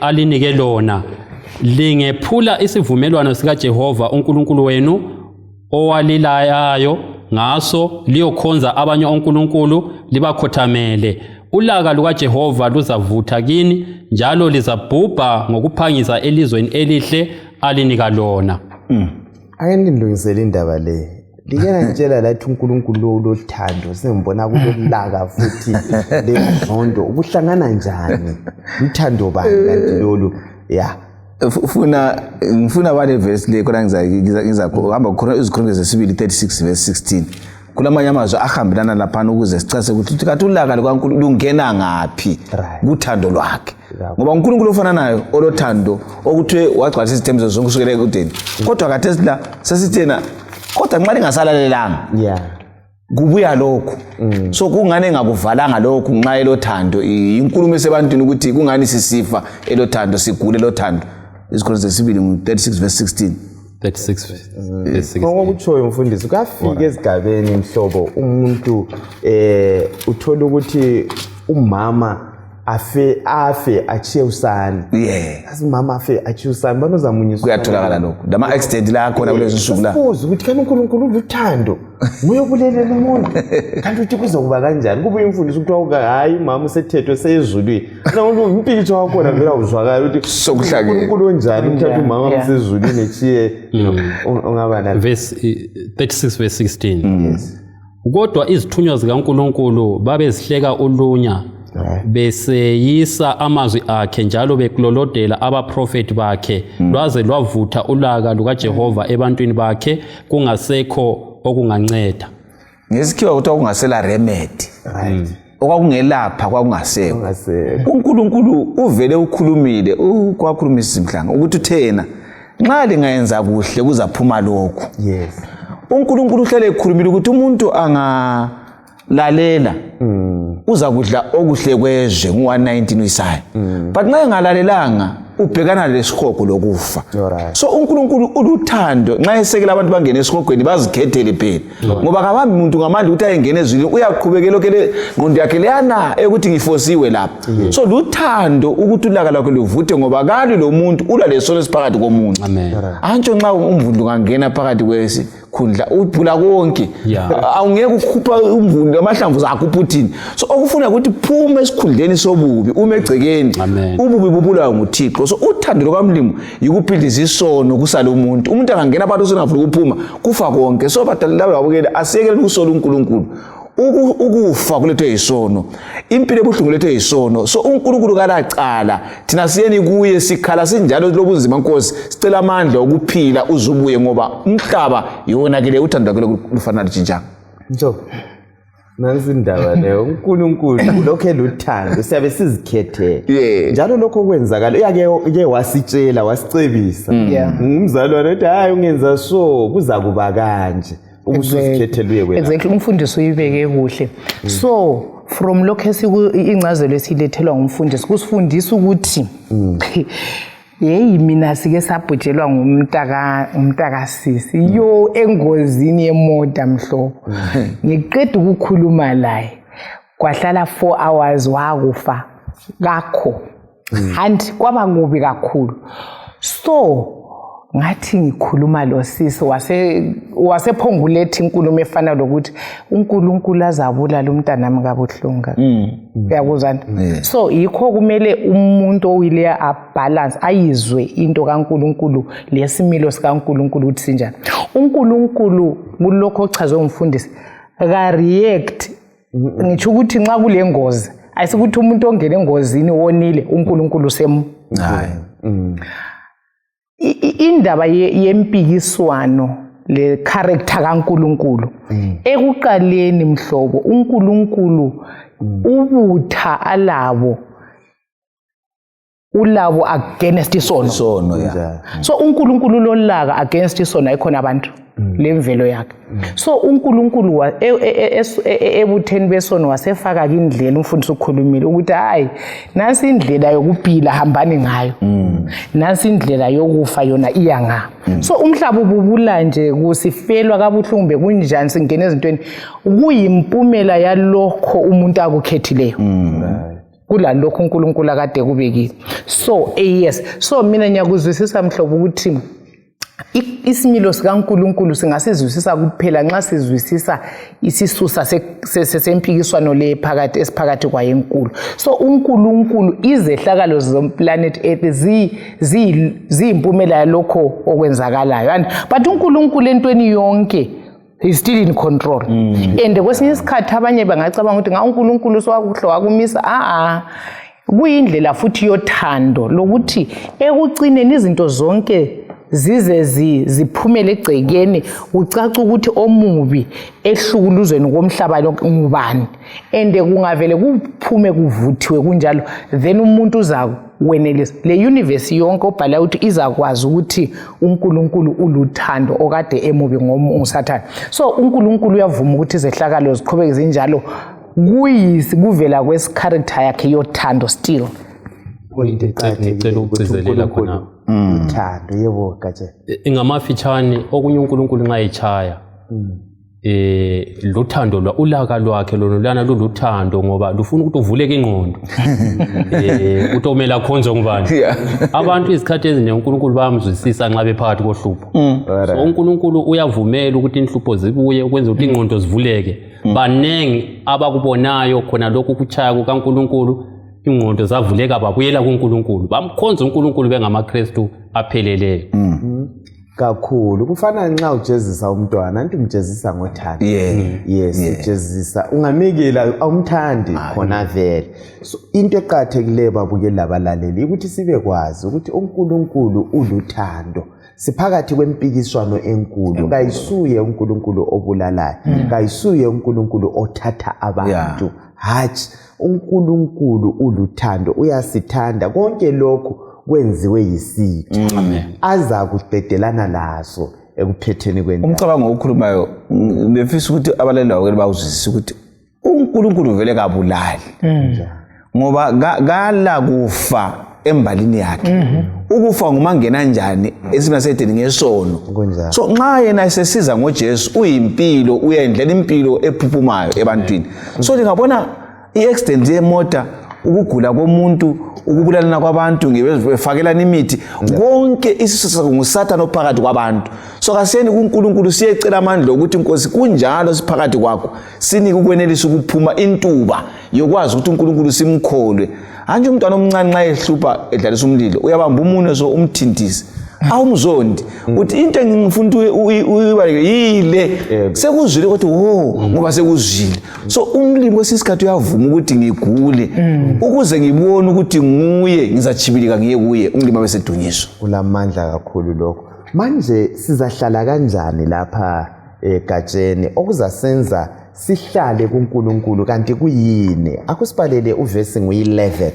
alinike lona lingephula isivumelwano sikaJehova uNkulunkulu wenu owalilayayo ngaso liyokhonza abanye onkulunkulu libakhothamele ulaka lukaJehova luzavutha kini njalo lizabhubha ngokuphangisa elizweni elihle alinika lona
ayendilungisela indaba le Likena ngitshela lathi uNkulunkulu lothando sengibona kulolaka futhi lezondo ukuhlangana njani uthando bani kanti lolu
ngifuna bale verse le kodwa ngizahamba khona izikhuleko zesibili 36 verse 16 kulamanye amazwi ahambelana lapha ukuze sicase ukuthi kathi ulaka likaNkulunkulu lungena ngapi kuthando lwakhe ngoba uNkulunkulu ufana nayo olothando okuthe wagcwalisa izithembiso zonke kusukela ekudeni kodwa kathesi la sesithena kodwa nxa lingasalalelanga kubuya lokho so kungane engakuvalanga lokho nxa elothando inkulumo esebantwini ukuthi kungani sisifa elothando sigule elothando izikhuleko zesibili 36 verse 16
36
ngokutshoyo mfundisi kuyafika ezigabeni mhlobo umuntu uthola ukuthi umama afe achiye usana mama afe achiye usana banozamunyisa
kuyatholakala lokho lama accident la khona kulezi nsuku la
ufuze ukuthi kana uNkulunkulu uluthando uyobulelela umuntu kanti uthi kuzokuba kanjani kube imfundiso ukuthi hayi mama usethethwe seyezulwini na impikitsho wakho vela uzwakala ukuthi
sokuhlakela
uNkulunkulu onjani uthatha umama usezulwini echiye ongaba na
verse 36 verse 16 kodwa izithunywa zikaNkulunkulu babezihleka ulunya beseyisa amazwi akhe njalo beklolodela abaprofeti bakhe lwaze lwavutha ulaka lukaJehova ebantwini bakhe kungasekho okunganceda
ngesikhiwa ukuthi okungasela remedy okwakungelapha kwakungasekho uNkulunkulu uvele ukhulumile kwakhulumisa imhlanga ukuthi uthena nxa lingayenza kuhle kuzaphuma lokho uNkulunkulu uhlele ekhulumile ukuthi umuntu angalalela uza kudla okuhle kwezwe ngo119 Isaya but nxa engalalelanga ubhekana lesihogo lokufa so uNkulunkulu uluthando nxa esekela abantu bangene esihogweni bazikhethele phela ngoba kabambi umuntu ngamandla ukuthi ayengene ezwini uyaqhubekela lokele ngqondo yakhe leyana ukuthi ngifosiwe lapha so luthando ukuthi ulaka lakhe luvuthe ngoba kali lo muntu ulalesono siphakathi komuntu antsho nxa umvundlu ngangena phakathi kwesikhundla ubhula konke awungeke ukukhupha umvundlu amahlamvu zakhupha uthini so okufuna ukuthi phuma esikhundleni sobubi uma egcekeni ububi bubulawa nguThixo so uthando lokamlimo yikuphindisa isono kusala umuntu angangena abantu usengafuna ukuphuma kufa konke so badalala babukele asiyekele ukusola uNkulunkulu ukufa kulethwe isono impilo ebuhlungu lethwe isono so uNkulunkulu kalacala thina siyeni kuye sikhala sinjalo lobunzima Nkosi sicela amandla okuphila uzubuye ngoba umhlaba yona ke le uthando lwakhe lufana lujinjanga
njo nansi indaba leyo uNkulunkulu lokho eluthando siyabe sizikhethele njalo lokho kwenzakala uyake wasitshela wasicebisa umzalwane ethi hayi ungenza so kuza kuba kanje ukusizikhethelwe wena
exactly umfundisi uyibeke kuhle so from lokho incazelo esilethelwa ngumfundisi kusifundisa ukuthi mina sike sabhujelwa ngumntaka sisi yo engozini yemoto mhlobo ngiqeda ukukhuluma laye kwahlala 4 hours wakufa kakho and kwaba kubi kakhulu so ngathi ngikhuluma lo sisi wasephonguletha inkulumo efana lokuthi uNkulunkulu azabulala umntanami kabuhlunga uyakuzana so yikho kumele umuntu owile abalance ayizwe into kaNkulunkulu lesimilo sikaNkulunkulu ukuthi sinjani uNkulunkulu kulokho ochazwe umfundisi ka react ngisho ukuthi nxa kule ngozi ayisikuthi umuntu ongene engozini wonile uNkulunkulu hayi indaba yempikiswano le character kaNkulunkulu ekuqaleni mhlobo uNkulunkulu ubutha ulabo against isono so uNkulunkulu lolaka against isono ikhona abantu lemvelo yakhe so uNkulunkulu ebutheni besono wasefaka indlela umfundisi ukukhulumile ukuthi hayi nasi indlela yokuphila hambani ngayo nasi indlela yokufa yona iya nga so umhlaba ububula nje kusifelwa kabuhlungu bekunjani singena ezintweni kuyimpumela yalokho umuntu akukhethileyo kulalokho uNkulunkulu akade kubekile so yes so mina ngiyakuzwisisa mhlobo ukuthi isimilo sikaNkulunkulu singasizwisisa kuphela nxa sizwisisa isisusa sempikiswano le phakathi esiphakathi kwayenkulu so uNkulunkulu izehlakalo zomplanet Earth ziyimpumela yalokho okwenzakalayo and but uNkulunkulu entweni yonke is still in control and kwesinye isikhathi abanye bangacabanga ukuthi uNkulunkulu sowakuhlo wakumisa kuyindlela futhi yothando lokuthi ekucineni izinto zonke zize ziphumele egcekeni ucaca ukuthi omubi ehlukuluzweni komhlaba ngubani and kungavele kuphume kuvuthiwe kunjalo then umuntu uza wenelisa le universe yonke obhala ukuthi izakwazi ukuthi uNkulunkulu uluthando okade emubi ngosathane so uNkulunkulu uyavuma ukuthi izehlakalo ziqhubeke zinjalo kuvela kwesi character yakhe yothando still
ngicela ukugcizelela khona
uthando yebo Gatsheni
Ngamafitshane okunye uNkulunkulu nxa echaya luthando ulaka lwakhe lona luluthando ngoba lufuna ukuthi uvuleke ingqondo ukuthi omela akhonze ngubani abantu izikhathi eziningi uNkulunkulu bayamzwisisa nxa bephakathi kohlupho so uNkulunkulu uyavumela ukuthi inhlupho zibuye ukwenza ukuthi ingqondo zivuleke banengi abakubonayo khona lokhu kuchaya kukaNkulunkulu ingqondo zavuleka babuyela kuNkulunkulu bamkhonza uNkulunkulu bengamaKristu apheleleyo
kakhulu kufana nxa ujezisa umntwana anti umjezisa ngothando yes ujezisa ungamekela awumthandi khona vele so into eqhathekile babukeli labalaleli ukuthi sibe kwazi ukuthi uNkulunkulu uluthando siphakathi kwempikiswano enkulu kayisuye uNkulunkulu obulalayo kayisuye uNkulunkulu othatha abantu hathi uNkulunkulu uluthando uyasithanda konke lokho kwenziwe yisitho aza kubhedelana laso ekuphetheni kwendaba
umcabango okhulumayo befisa ukuthi abalaleli bakhe bawuzwisise ukuthi uNkulunkulu vele kabulali ngoba gala kufa embalini yakhe ukufa ngumangena njani esimasedeni ngesono so nxa yena esesiza ngoJesu uyimpilo uyendlela impilo ephuphumayo ebantwini so ngiyabona iaccident yemota ukugula komuntu ukubulalana kwabantu ngebefakelana imithi konke isiso nguSathane ophakathi kwabantu so kasiyeni kuNkulunkulu siyecela amandla ukuthi inkosi kunjalo siphakathi kwakho sinike ukwenelisa ukuphuma intuba yokwazi ukuthi uNkulunkulu simkholwe anje umntwana omncane nxa ehlupha edlalisa umlilo uyabamba umunwe so umthintise awumzondi uthi into engifuna uyibaleke yile sekuzwile ukuthi ngoba sekuzwile so umlimi kwesisikhathi uyavuma ukuthi ngigule ukuze ngibone ukuthi nguye ngizachibilika ngiye kuye umlimi abesedunyiswa
kulamandla kakhulu lokho manje sizahlala kanjani lapha Gatsheni okuzasenza sihlale kuNkulunkulu kanti kuyini akusipalele uverse ngu11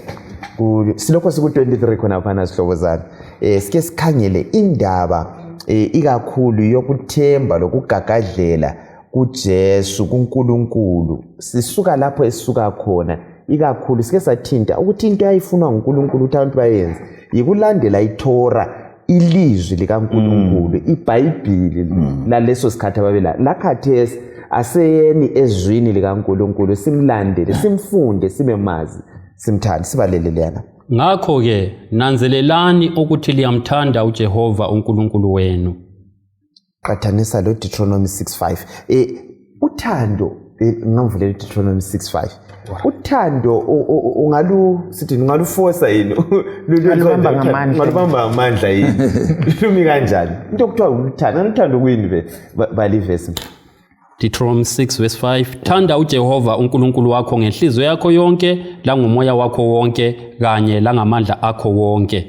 silokho siku23 khona phana sihlobo zami sike sikhangele indaba ikakhulu yokuthemba lokugagadlela kuJesu kuNkulunkulu sisuka lapho esisuka khona ikakhulu sike sathinta ukuthi into yayifunwa uNkulunkulu ukuthi abantu bayenze yikulandela iThora ilizwi likaNkulunkulu iBhayibheli laleso sikhathi ababela lakhathesi aseyeni ezwini likaNkulunkulu simlandele simfunde simemazi simthandi sibalelelana
ngakho ke nanzelelani ukuthi liyamthanda uJehova uNkulunkulu wenu
qathanisa lo Deuteronomy 6:5 uthando ngamvulela Deuteronomy 6:5 uthando ungaluforce yini ungalubamba ngamandla yini lumi kanjani into okuthiwa uthando kuyini balivesi
Deuteronomy 6 verse 5 Thanda uJehova uNkulunkulu wakho ngenhliziyo yakho yonke langomoya wakho wonke kanye langamandla akho wonke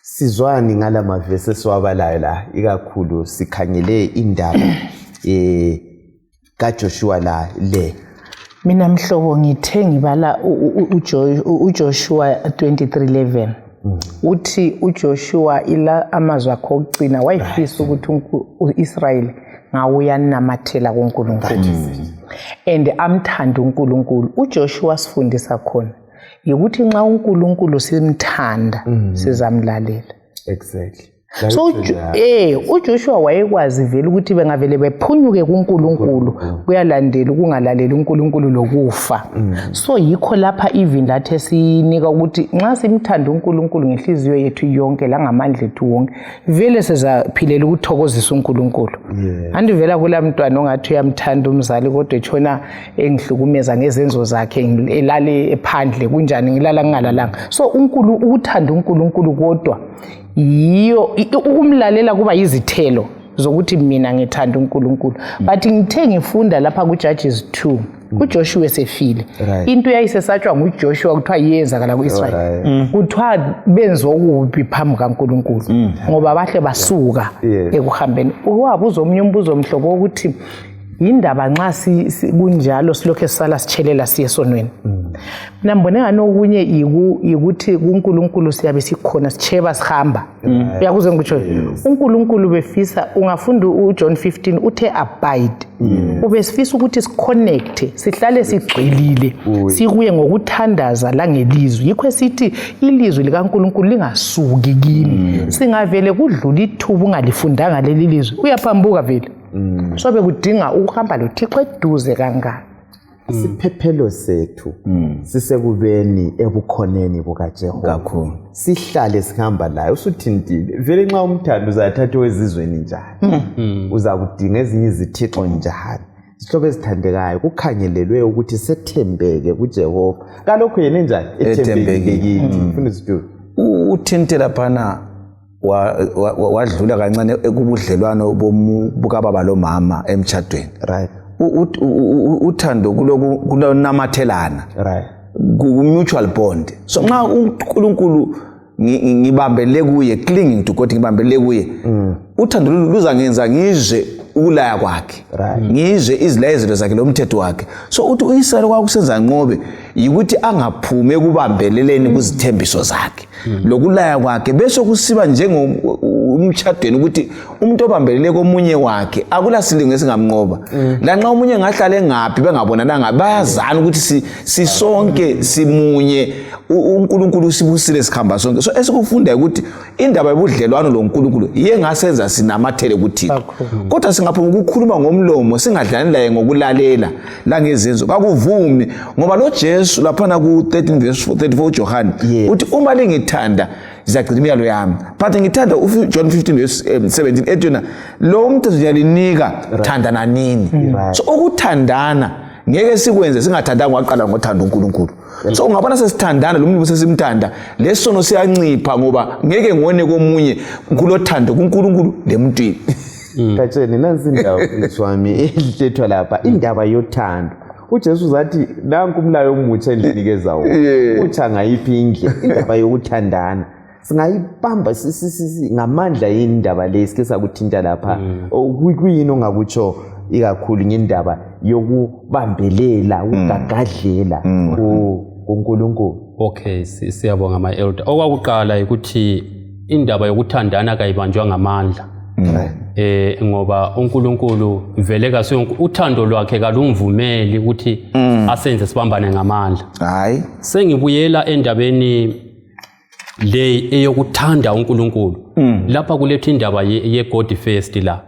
Sizwani ngalamavesi esiwabalayo la ikakhulu sikhangele indaba kaJoshua le
mina mhlobo ngithe ngibala uJoshua 23:11 uthi uJoshua ila amazwi akho okugcina wayifisa ukuthi uIsrael ngawuya namathela kuNkulunkulu and amthanda uNkulunkulu uJoshua sifundisa khona ukuthi nxa uNkulunkulu simthanda sizamlalela
exactly
so uJoshua wayekwazi vele ukuthi bengavele bephunyuke kuNkulunkulu kuyalandela ukungalaleli uNkulunkulu lokufa so yikho lapha even lathi esinika ukuthi nxa simthanda uNkulunkulu ngenhliziyo yethu yonke langamandla ethu wonke vele sizaphilela ukuthokozisa uNkulunkulu andivela kulamntwana ongathi uyamthanda umzali kodwa etshona engihlukumeza ngezenzo zakhe elale ephandle kunjani ngilala ngingalalanga so ukuthanda uNkulunkulu kodwa yiyo ukumlalela kuba yizithelo zokuthi mina ngithanda uNkulunkulu but ngithe ngifunda lapha kuJudges 2 uJoshua esefile into yayisesatshwa nguJoshua kuthiwa iyenzakala kuIsrael kuthiwa benza okubi phambi kaNkulunkulu ngoba bahle basuka ekuhambeni wabuza omunye umbuzo omhlobo ukuthi indaba nxa kunjalo silokho esisala sichelela siye esonweni mina mbone ngani okunye ikuthi kuNkulunkulu siyabe sikhona sicheba sihamba uyakuze ngikutsho uNkulunkulu befisa ungafunda uJohn 15 uthe abide ube sifisa ukuthi siconnect sihlale sigcwelile sikuye ngokuthandaza la ngelizwi yikho sithi ilizwi likaNkulunkulu lingasuki kimi singavele kudlula ithuba ungalifundanga leli lizwi uyaphambuka vele so bekudinga ukuhamba loThixo eduze kangaka
isiphephelo sethu sisekubeni ebukhoneni bukaJehova
kakhulu
sihlale sihamba layo usuthintile vele nxa umthando uzathatha wezizweni njani uzakudinga ezinye izithixo njani isihlobo esithandekayo kukhangelelwe ukuthi sethembeke kuJehova kalokho yena njani ethembeke kithi mfundisi Dudu
uthinte laphana wadlula kancane ekubudlelwano bukababa lo mama emtchadweni
right
uthando kulonamathelana
right
ku-mutual bond so nxa uNkulunkulu ngibambele kuye clinging to God ngibambele kuye uthando luzangenza ngizwe ukulaya kwakhe ngizwe izilayezelo zakhe lomthetho wakhe so uthi uIsrael kwakusenza nqobe yikuthi angaphumi ekubambeleleni kuzithembiso zakhe lokulaya kwakhe bese kusiba njengomtshadweni ukuthi umuntu obambelele komunye wakhe akulasilingo esingamnqoba lanxa umunye ngahlala engaphi bengabonananga bayazana ukuthi sisonke simunye uNkulunkulu sibusile sikhamba sonke so esikufunda ukuthi indaba yobudlelwano loNkulunkulu yengasenza sinamathele kuThixo kodwa singaphuma ukukhuluma ngomlomo singadlani laye ngokulalela la ngezenzo kakuvumi ngoba lo Jesu laphana ku 13 verse 34 John uthi uma lingithanda ngizagcina imiyalo yami but ngithanda John 15 verse 17 ethu lo muntu uyalinika thandana nini so ukuthandana ngeke sikwenze singathandanga waqala ngothanda uNkulunkulu so ungabona sesithandana lo muntu sesimthanda lesono siyancipha ngoba ngeke ngone komunye kulothando kuNkulunkulu lemntwini
Katsheni nansi indawo swami elithethwa lapha indaba yothando uJesu zathi nanku umlayo omutsha endinikeza wona uthanga iphi indle indaba yokuthandana singayibamba ngamandla yindaba lesi kesakuthinta lapha kuyini ongakutsho ikakhulu ngendaba yokubambelela ukugagadlela kuNkulunkulu
okay siyabonga ama elder okwakuqala ukuthi indaba yokuthandana kayibanjwa ngamandla ngoba uNkulunkulu vele kasiyonke uthando lwakhe kalumvumeli ukuthi asenze sibambane ngamandla
hayi
sengibuyela endabeni le eyokuthanda uNkulunkulu lapha kuletha indaba ye God first la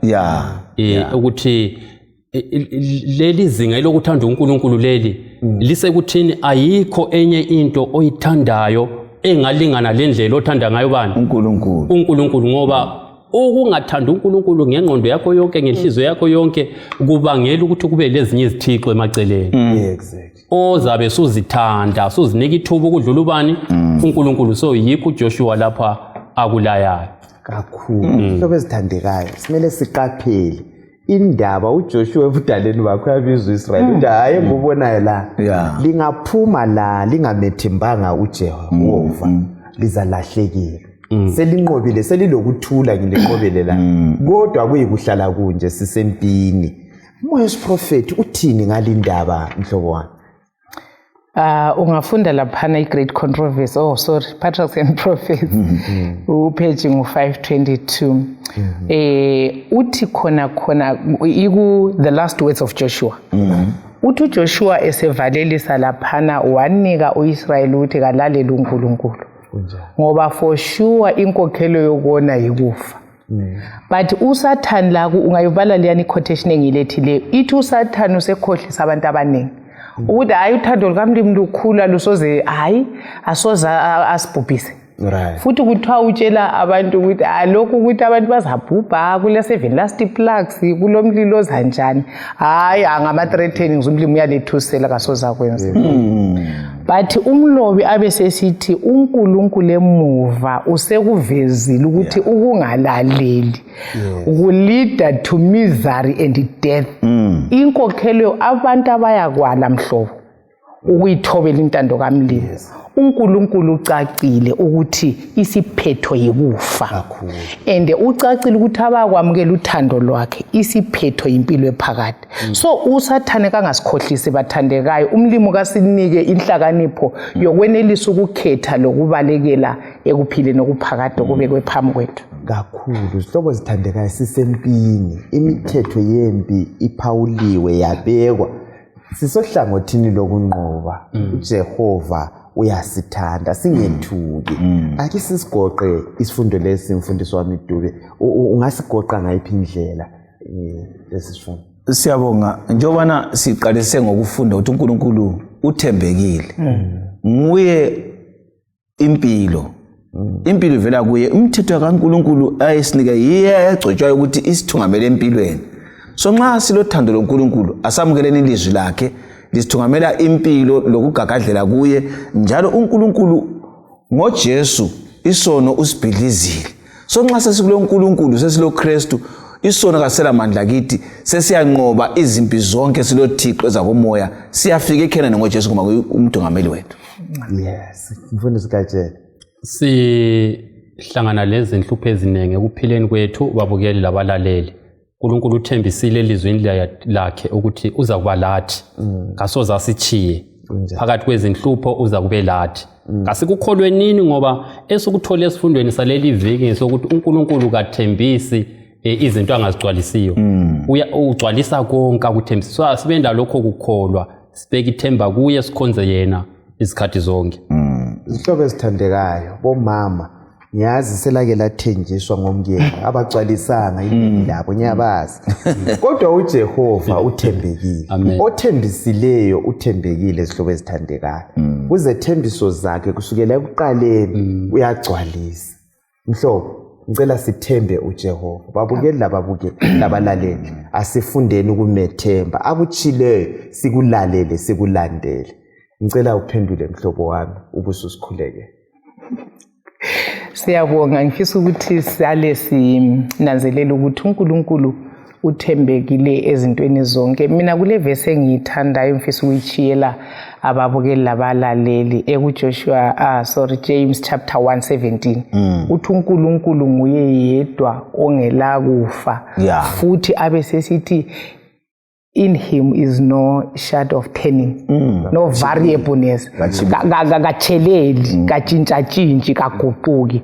ukuthi leli zinga lokuthanda uNkulunkulu leli lisekuthini ayikho enye into oyithandayo engalingana lendlela othanda ngayo bani uNkulunkulu ngoba ukungathanda uNkulunkulu ngengqondo yakho yonke ngenhliziyo yakho yonke kubangela ukuthi kube lezinye izithixo emaceleni
exactly
ozabe suzithanda suzinika ithuba ukudlula ubani uNkulunkulu so yikho uJoshua lapha akulayayo
kakhulu sobe zithandekayo simele siqaphele indaba uJoshua ebudaleni bakho yabizwa uIsrael uthi hayi ngobonayo la lingaphuma la lingamethembanga uJehova lizalahlekela selinqobile selilokuthula ngilinqobele la kodwa kuyikuhlala kunje sisempini umoya wesiprofeti uthini ngalindaba mhlobo wami
ungafunda laphana iGreat Controversy Patriarchs and Prophets upage ngu522 uthi khona iku the last words of Joshua uthi uJoshua esevalelisa laphana wanika uIsrael ukuthi kalalela uNkulunkulu ngoba for sure inkokhelo yokona yikufa but uSathane la ungayivala leyani quotation engilethile ithi uSathane usekhohlisa abantu abaningi ukuthi hayi uthando lukaMlimi lukhula lusoze hayi asoza asibhubhise futhi kuthiwa utshela abantu ukuthi lokhu ukuthi abantu bazabhubha kule 7 last plagues kulomlilo ozanjani hayi angama threatenings uMlimi uyalethusela kasoza kwenza but umlobi abesesithi uNkulunkulu emuva usekuvezile ukuthi ukungalaleli kulida to misery and death inkokhelo abantu abayakwala mhlobo ukuyithobela intando kaMlimo. uNkulunkulu ucacile ukuthi isiphetho yikufa. And ucacile ukuthi abakwamukela uthando lwakhe isiphetho impilo ephakade. So usathane kangasikhohlisi bathandekayo, umlimo kasinike inhlakanipho yokwenelisa ukukhetha lokubalekela ekuphileni okuphakade okubekwe phambi kwethu.
Kakhulu isihlobo zithandekayo sisempini, imithetho yempi iphawuliwe yabekwa. Sisohlangothini lokunqoba. uJehova uyasithanda singethuki. Ake sisigoqe isifundo lesi mfundisi wami Dube. Ungasigoqa ngayiphi indlela lesisifundo?
Siyabonga njobana siqalise ngokufunda ukuthi uNkulunkulu uthembekile. Nguye impilo. Impilo ivela kuye. Umthetho kaNkulunkulu ayisinika yiye egcotshwayo ukuthi isithungamele empilweni. So nxa silothando loNkulunkulu asamukeleni ilizwi lakhe lisithungamela impilo lokugagadlela kuye, njalo uNkulunkulu ngoJesu isono usibhidlizile. So nxa sesikulo uNkulunkulu sesilo Kristu isono kasela mandla kithi sesiyanqoba izimpi zonke silo Thixo ezakomoya siyafika ekhena ngoJesu kuma umthungameli wethu.
Yes, mfundisi Katsheni.
Sihlangana lezi inhlupho eziningi ekuphileni kwethu babukeli labalaleli. uNkulunkulu uthembisile elizwini lakhe ukuthi uza kuba lathi. Ngasoza asichiye. Phakathi kwezinhlupho uza kube lathi. Ngasikukholwe nini ngoba esikuthole esifundweni saleli viki sokuthi uNkulunkulu kathembisi izinto angazigcwalisiyo. Ugcwalisa konke akuthembisa. So asibenda lokho kukholwa, sibeke ithemba kuye sikhonze yena izikhathi zonke.
Isihlobo esithandekayo bomama ngiyazi selake lathenjiswa ngomyeni abagcwalisanga imini labo ngiyabazi. Kodwa uJehova uthembekile. Othembisileyo uthembekile isihlobo esithandekayo. Kuzethembiso zakhe kusukela ekuqaleni uyagcwalisa. Mhlobo ngicela sithembe uJehova. Babukeli labalaleli asifundeni ukumethemba. Akuchileyo sikulalele sikulandele. Ngicela uphendule mhlobo wami ubususikhuleke.
Siyabonga, ngifisa ukuthi sale sinanzelela ukuthi uNkulunkulu uthembekile ezintweni zonke. Mina kule verse engiyithandayo ngifisa ukuyichiyela ababukeli labalaleli James chapter 1:17. Uthi uNkulunkulu nguye yedwa ongela kufa. Futhi abesesithi in him is no shadow of turning, no variableness, kacheleli, kachintshatshintshi, kaguquki.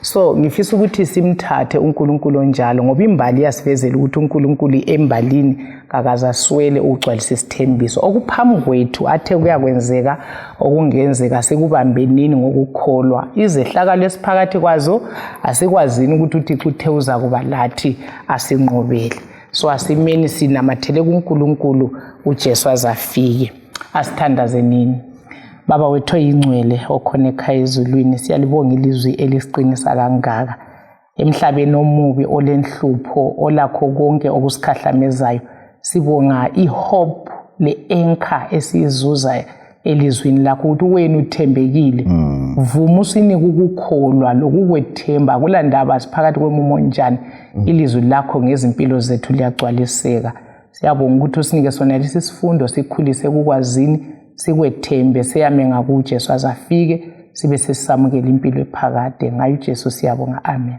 So ngifisa ukuthi simthathe uNkulunkulu onjalo ngoba imbali yasivezela ukuthi uNkulunkulu embalini kakazaswele ugcwalisa isithembiso okuphambi kwethu athe kuyakwenzeka okungenzeka sekubambenini ngokukholwa. Izehlakalo esiphakathi kwazo asikwazini ukuthi uThixo uthe uza kuba lathi asinqobele. So asimeni sinamathele kuNkulunkulu uJesu azafike. Asithandaze nini. Baba wethu oyingcwele okhona ekhaya ezulwini, siyalibonga ilizwi elisiqinisa kangaka. Emhlabeni omubi olenhlupho olakho konke okusikhahlameza, sibonga ihope le-anchor esiyizuza elizwini lakho ukuthi wena uthembekile. Vuma usinike ukukholwa lokukwethemba kulandaba siphakathi kwemumo njani ilizwi lakho ngezimpilo zethu liyagcwaliseka. Siyabonga ukuthi usinike sona lesi sifundo sikhulise kukwazini, sikwethembe, siyame ngakuJesu azafike sibe sesisamukela impilo ephakade. Ngayo uJesu siyabonga. Amen.